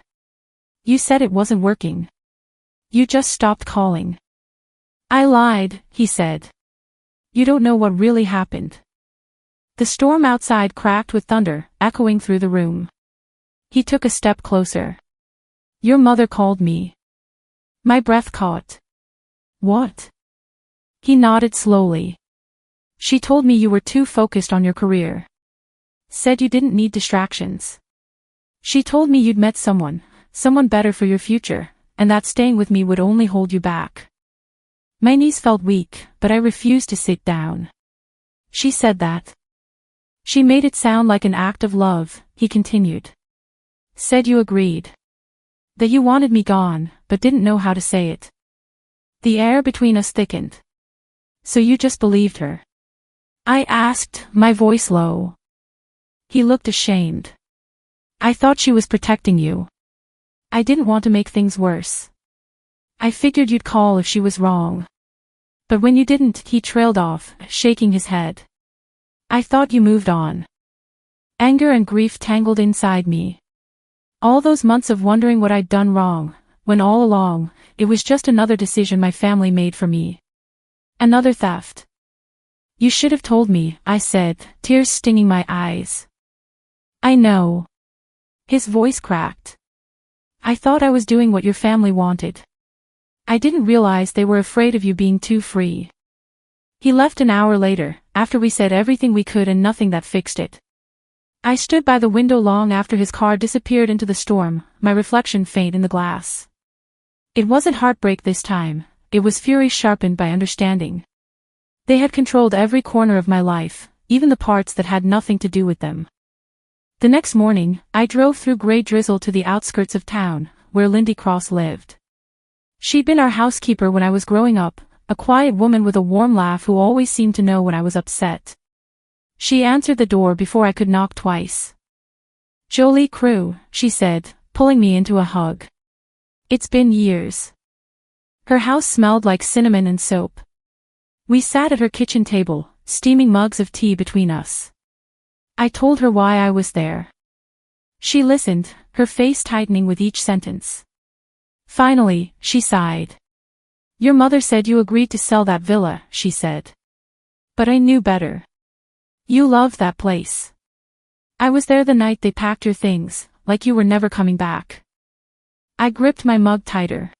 [SPEAKER 1] You said it wasn't working. You just stopped calling. I lied, he said. You don't know what really happened. The storm outside cracked with thunder, echoing through the room. He took a step closer. Your mother called me. My breath caught. What? He nodded slowly. She told me you were too focused on your career. Said you didn't need distractions. She told me you'd met someone better for your future, and that staying with me would only hold you back. My knees felt weak, but I refused to sit down. She said that. She made it sound like an act of love, he continued. Said you agreed. That you wanted me gone, but didn't know how to say it. The air between us thickened. So you just believed her? I asked, my voice low. He looked ashamed. I thought she was protecting you. I didn't want to make things worse. I figured you'd call if she was wrong. But when you didn't, he trailed off, shaking his head. I thought you moved on. Anger and grief tangled inside me. All those months of wondering what I'd done wrong, when all along, it was just another decision my family made for me. Another theft. You should have told me, I said, tears stinging my eyes. I know. His voice cracked. I thought I was doing what your family wanted. I didn't realize they were afraid of you being too free. He left an hour later, after we said everything we could and nothing that fixed it. I stood by the window long after his car disappeared into the storm, my reflection faint in the glass. It wasn't heartbreak this time, it was fury sharpened by understanding. They had controlled every corner of my life, even the parts that had nothing to do with them. The next morning, I drove through gray drizzle to the outskirts of town, where Lindy Cross lived. She'd been our housekeeper when I was growing up, a quiet woman with a warm laugh who always seemed to know when I was upset. She answered the door before I could knock twice. Jolie Crew, she said, pulling me into a hug. It's been years. Her house smelled like cinnamon and soap. We sat at her kitchen table, steaming mugs of tea between us. I told her why I was there. She listened, her face tightening with each sentence. Finally, she sighed. Your mother said you agreed to sell that villa, she said. But I knew better. You loved that place. I was there the night they packed your things, like you were never coming back. I gripped my mug tighter.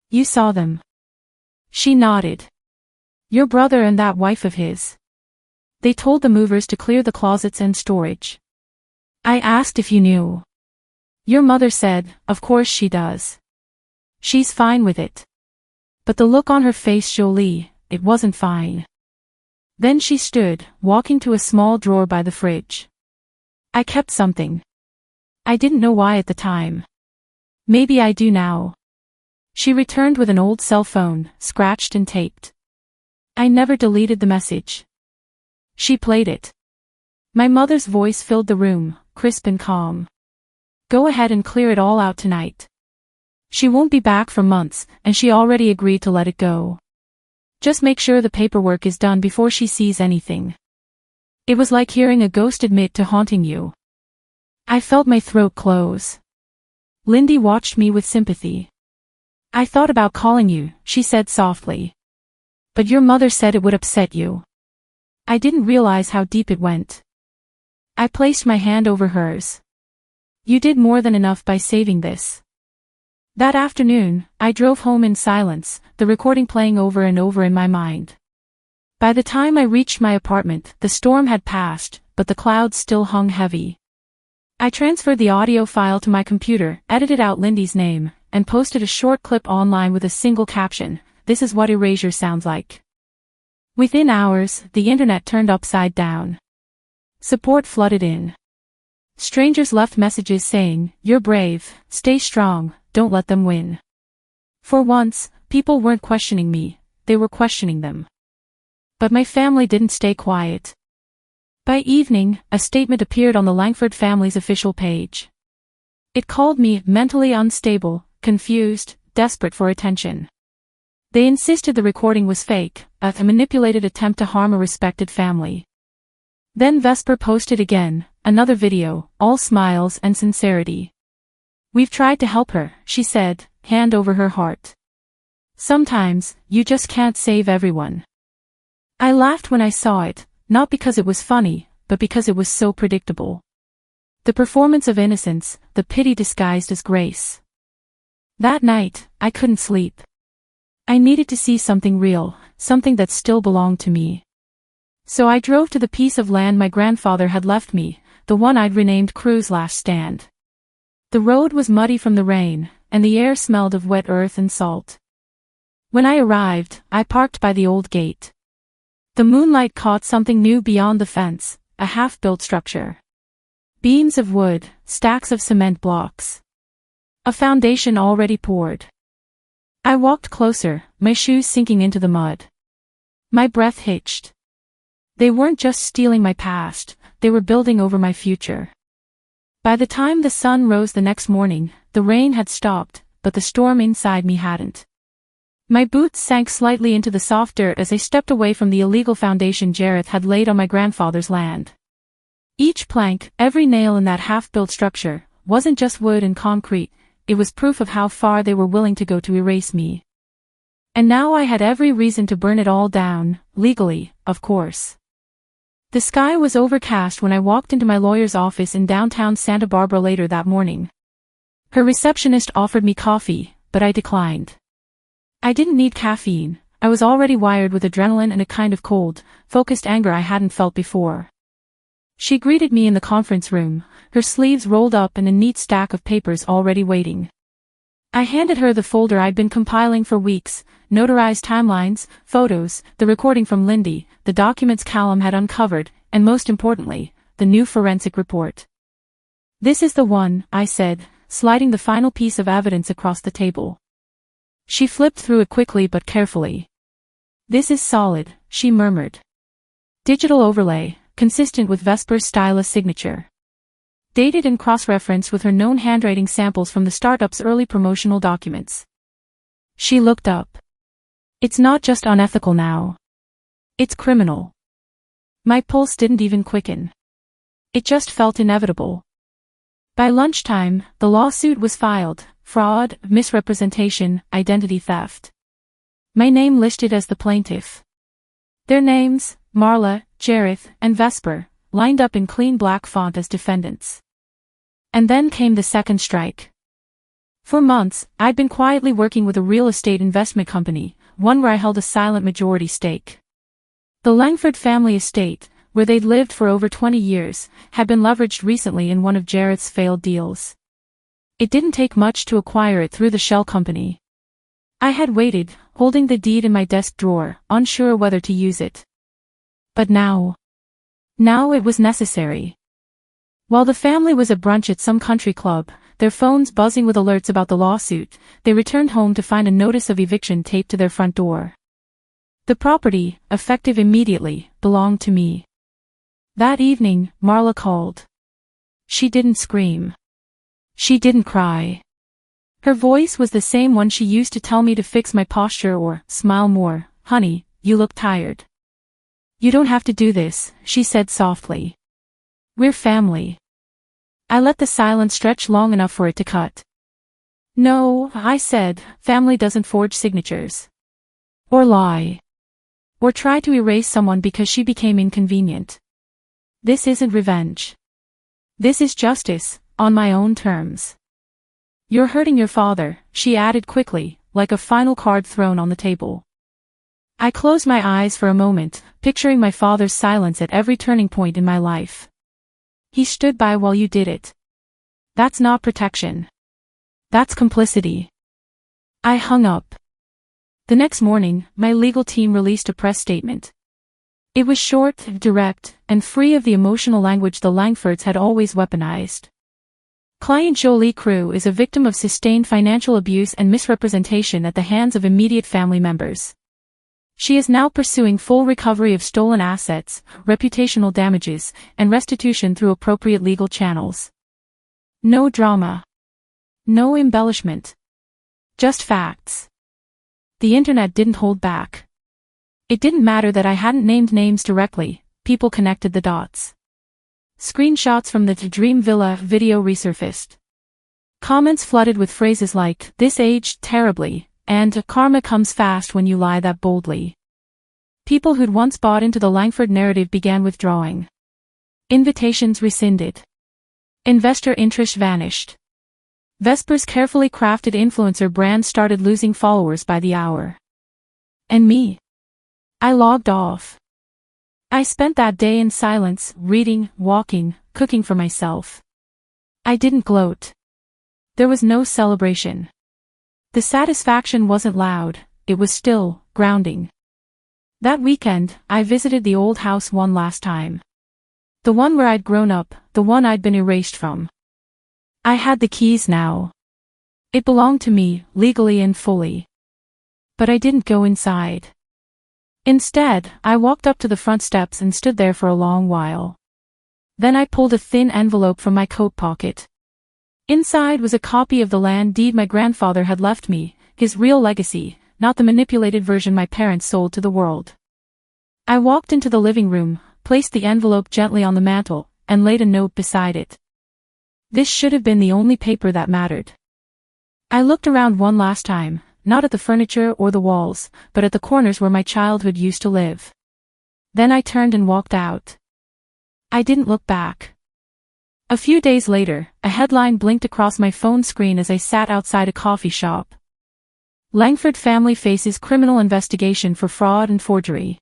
[SPEAKER 1] You saw them. She nodded. Your brother and that wife of his. They told the movers to clear the closets and storage. I asked if you knew. Your mother said, of course she does. She's fine with it. But the look on her face, Jolie, it wasn't fine. Then she stood, walking to a small drawer by the fridge. I kept something. I didn't know why at the time. Maybe I do now. She returned with an old cell phone, scratched and taped. I never deleted the message. She played it. My mother's voice filled the room, crisp and calm. Go ahead and clear it all out tonight. She won't be back for months, and she already agreed to let it go. Just make sure the paperwork is done before she sees anything. It was like hearing a ghost admit to haunting you. I felt my throat close. Lindy watched me with sympathy. I thought about calling you, she said softly. But your mother said it would upset you. I didn't realize how deep it went. I placed my hand over hers. You did more than enough by saving this. That afternoon, I drove home in silence, the recording playing over and over in my mind. By the time I reached my apartment, the storm had passed, but the clouds still hung heavy. I transferred the audio file to my computer, edited out Lindy's name, and posted a short clip online with a single caption, "This is what erasure sounds like." Within hours, the internet turned upside down. Support flooded in. Strangers left messages saying, "You're brave, stay strong, don't let them win." For once, people weren't questioning me, they were questioning them. But my family didn't stay quiet. By evening, a statement appeared on the Langford family's official page. It called me mentally unstable, confused, desperate for attention. They insisted the recording was fake, a manipulated attempt to harm a respected family. Then Vesper posted again, another video, all smiles and sincerity. "We've tried to help her," she said, hand over her heart. "Sometimes, you just can't save everyone." I laughed when I saw it, not because it was funny, but because it was so predictable. The performance of innocence, the pity disguised as grace. That night, I couldn't sleep. I needed to see something real, something that still belonged to me. So I drove to the piece of land my grandfather had left me, the one I'd renamed Crew's Last Stand. The road was muddy from the rain, and the air smelled of wet earth and salt. When I arrived, I parked by the old gate. The moonlight caught something new beyond the fence, a half-built structure. Beams of wood, stacks of cement blocks. A foundation already poured. I walked closer, my shoes sinking into the mud. My breath hitched. They weren't just stealing my past, they were building over my future. By the time the sun rose the next morning, the rain had stopped, but the storm inside me hadn't. My boots sank slightly into the soft dirt as I stepped away from the illegal foundation Jareth had laid on my grandfather's land. Each plank, every nail in that half-built structure, wasn't just wood and concrete, it was proof of how far they were willing to go to erase me. And now I had every reason to burn it all down, legally, of course. The sky was overcast when I walked into my lawyer's office in downtown Santa Barbara later that morning. Her receptionist offered me coffee, but I declined. I didn't need caffeine, I was already wired with adrenaline and a kind of cold, focused anger I hadn't felt before. She greeted me in the conference room, her sleeves rolled up and a neat stack of papers already waiting. I handed her the folder I'd been compiling for weeks, notarized timelines, photos, the recording from Lindy, the documents Callum had uncovered, and most importantly, the new forensic report. "This is the one," I said, sliding the final piece of evidence across the table. She flipped through it quickly but carefully. "This is solid," she murmured. "Digital overlay, consistent with Vesper's stylus signature. Dated and cross-referenced with her known handwriting samples from the startup's early promotional documents." She looked up. "It's not just unethical now. It's criminal." My pulse didn't even quicken. It just felt inevitable. By lunchtime, the lawsuit was filed. Fraud, misrepresentation, identity theft. My name listed as the plaintiff. Their names, Marla, Jareth, and Vesper, lined up in clean black font as defendants. And then came the second strike. For months, I'd been quietly working with a real estate investment company, one where I held a silent majority stake. The Langford family estate, where they'd lived for over 20 years, had been leveraged recently in one of Jareth's failed deals. It didn't take much to acquire it through the shell company. I had waited, holding the deed in my desk drawer, unsure whether to use it. But now it was necessary. While the family was at brunch at some country club, their phones buzzing with alerts about the lawsuit, they returned home to find a notice of eviction taped to their front door. The property, effective immediately, belonged to me. That evening, Marla called. She didn't scream. She didn't cry. Her voice was the same one she used to tell me to fix my posture or smile more. "Honey, you look tired." "You don't have to do this," she said softly. "We're family." I let the silence stretch long enough for it to cut. "No," I said, "family doesn't forge signatures. Or lie. Or try to erase someone because she became inconvenient. This isn't revenge. This is justice, on my own terms." "You're hurting your father," she added quickly, like a final card thrown on the table. I closed my eyes for a moment, picturing my father's silence at every turning point in my life. "He stood by while you did it. That's not protection. That's complicity." I hung up. The next morning, my legal team released a press statement. It was short, direct, and free of the emotional language the Langfords had always weaponized. Client Jolie Crew is a victim of sustained financial abuse and misrepresentation at the hands of immediate family members. She is now pursuing full recovery of stolen assets, reputational damages, and restitution through appropriate legal channels. No drama. No embellishment. Just facts. The internet didn't hold back. It didn't matter that I hadn't named names directly, people connected the dots. Screenshots from the Dream Villa video resurfaced. Comments flooded with phrases like, "This aged terribly," and "Karma comes fast when you lie that boldly." People who'd once bought into the Langford narrative began withdrawing. Invitations rescinded. Investor interest vanished. Vesper's carefully crafted influencer brand started losing followers by the hour. And me? I logged off. I spent that day in silence, reading, walking, cooking for myself. I didn't gloat. There was no celebration. The satisfaction wasn't loud, it was still, grounding. That weekend, I visited the old house one last time. The one where I'd grown up, the one I'd been erased from. I had the keys now. It belonged to me, legally and fully. But I didn't go inside. Instead, I walked up to the front steps and stood there for a long while. Then I pulled a thin envelope from my coat pocket. Inside was a copy of the land deed my grandfather had left me, his real legacy, not the manipulated version my parents sold to the world. I walked into the living room, placed the envelope gently on the mantel, and laid a note beside it. This should have been the only paper that mattered. I looked around one last time, not at the furniture or the walls, but at the corners where my childhood used to live. Then I turned and walked out. I didn't look back. A few days later, a headline blinked across my phone screen as I sat outside a coffee shop. Langford family faces criminal investigation for fraud and forgery.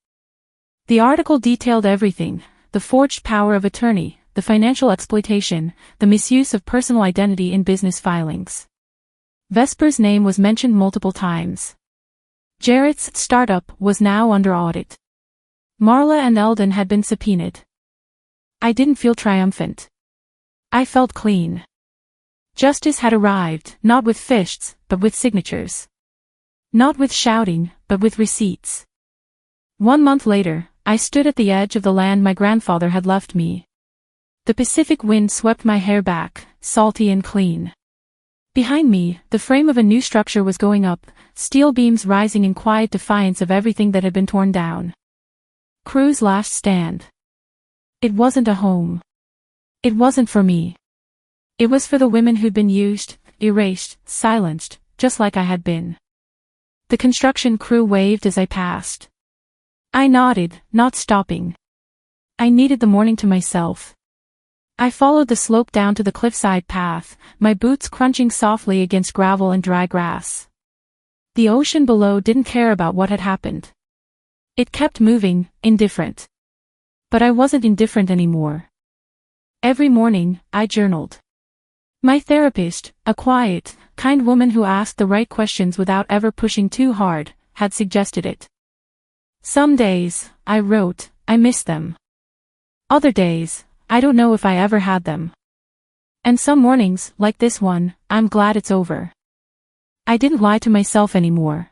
[SPEAKER 1] The article detailed everything: the forged power of attorney, the financial exploitation, the misuse of personal identity in business filings. Vesper's name was mentioned multiple times. Jarrett's startup was now under audit. Marla and Eldon had been subpoenaed. I didn't feel triumphant. I felt clean. Justice had arrived, not with fists, but with signatures. Not with shouting, but with receipts. 1 month later, I stood at the edge of the land my grandfather had left me. The Pacific wind swept my hair back, salty and clean. Behind me, the frame of a new structure was going up, steel beams rising in quiet defiance of everything that had been torn down. Crew's last stand. It wasn't a home. It wasn't for me. It was for the women who'd been used, erased, silenced, just like I had been. The construction crew waved as I passed. I nodded, not stopping. I needed the morning to myself. I followed the slope down to the cliffside path, my boots crunching softly against gravel and dry grass. The ocean below didn't care about what had happened. It kept moving, indifferent. But I wasn't indifferent anymore. Every morning, I journaled. My therapist, a quiet, kind woman who asked the right questions without ever pushing too hard, had suggested it. Some days, I wrote, I miss them. Other days, I don't know if I ever had them. And some mornings, like this one, I'm glad it's over. I didn't lie to myself anymore.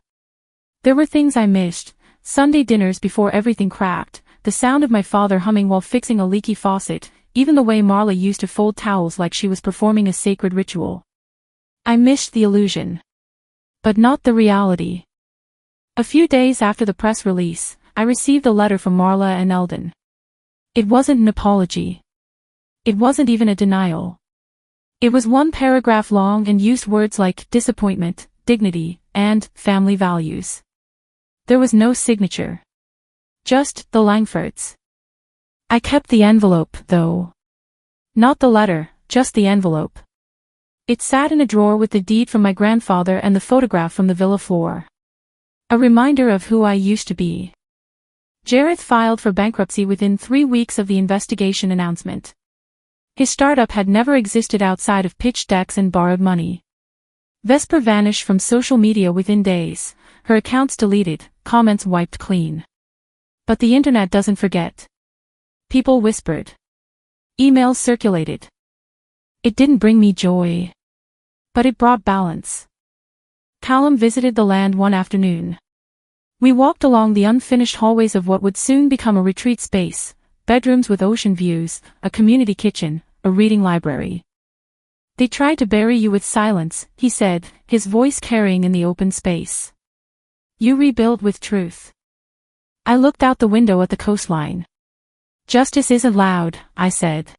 [SPEAKER 1] There were things I missed: Sunday dinners before everything cracked, the sound of my father humming while fixing a leaky faucet, even the way Marla used to fold towels like she was performing a sacred ritual. I missed the illusion. But not the reality. A few days after the press release, I received a letter from Marla and Eldon. It wasn't an apology. It wasn't even a denial. It was 1 paragraph long and used words like disappointment, dignity, and family values. There was no signature. Just the Langfords. I kept the envelope, though. Not the letter, just the envelope. It sat in a drawer with the deed from my grandfather and the photograph from the villa floor. A reminder of who I used to be. Jarrett filed for bankruptcy within 3 weeks of the investigation announcement. His startup had never existed outside of pitch decks and borrowed money. Vesper vanished from social media within days, her accounts deleted, comments wiped clean. But the internet doesn't forget. People whispered. Emails circulated. It didn't bring me joy. But it brought balance. Callum visited the land one afternoon. We walked along the unfinished hallways of what would soon become a retreat space, bedrooms with ocean views, a community kitchen, a reading library. They tried to bury you with silence, he said, his voice carrying in the open space. You rebuild with truth. I looked out the window at the coastline. Justice isn't loud, I said.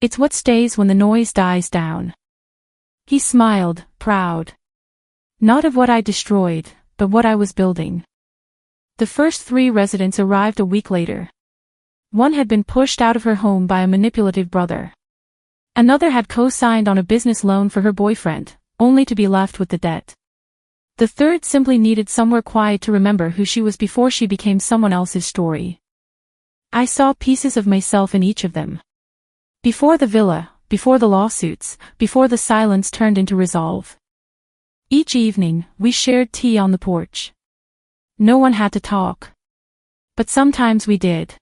[SPEAKER 1] It's what stays when the noise dies down. He smiled, proud. Not of what I destroyed, but what I was building. The first 3 residents arrived a week later. One had been pushed out of her home by a manipulative brother. Another had co-signed on a business loan for her boyfriend, only to be left with the debt. The third simply needed somewhere quiet to remember who she was before she became someone else's story. I saw pieces of myself in each of them. Before the villa, before the lawsuits, before the silence turned into resolve. Each evening, we shared tea on the porch. No one had to talk. But sometimes we did.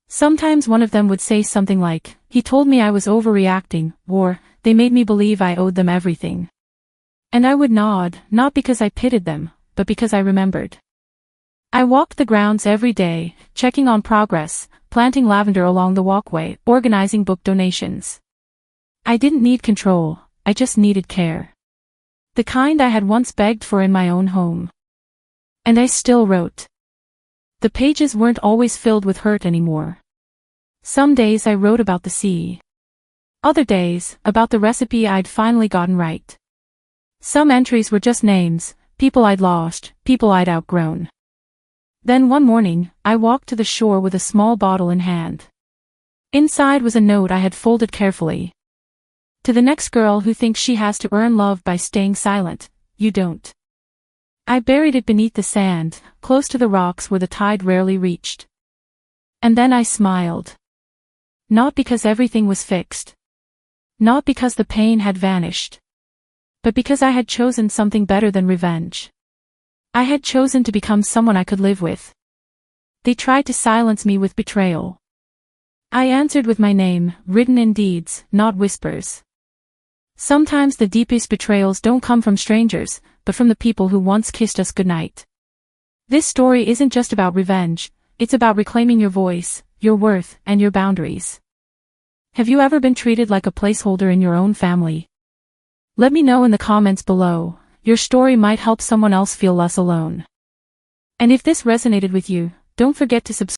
[SPEAKER 1] Sometimes one of them would say something like, he told me I was overreacting, or, they made me believe I owed them everything. And I would nod, not because I pitied them, but because I remembered. I walked the grounds every day, checking on progress, planting lavender along the walkway, organizing book donations. I didn't need control, I just needed care. The kind I had once begged for in my own home. And I still wrote. The pages weren't always filled with hurt anymore. Some days I wrote about the sea. Other days, about the recipe I'd finally gotten right. Some entries were just names, people I'd lost, people I'd outgrown. Then one morning, I walked to the shore with a small bottle in hand. Inside was a note I had folded carefully. To the next girl who thinks she has to earn love by staying silent, you don't. I buried it beneath the sand, close to the rocks where the tide rarely reached. And then I smiled. Not because everything was fixed. Not because the pain had vanished. But because I had chosen something better than revenge. I had chosen to become someone I could live with. They tried to silence me with betrayal. I answered with my name, written in deeds, not whispers. Sometimes the deepest betrayals don't come from strangers, but from the people who once kissed us goodnight. This story isn't just about revenge, it's about reclaiming your voice, your worth, and your boundaries. Have you ever been treated like a placeholder in your own family? Let me know in the comments below, your story might help someone else feel less alone. And if this resonated with you, don't forget to subscribe.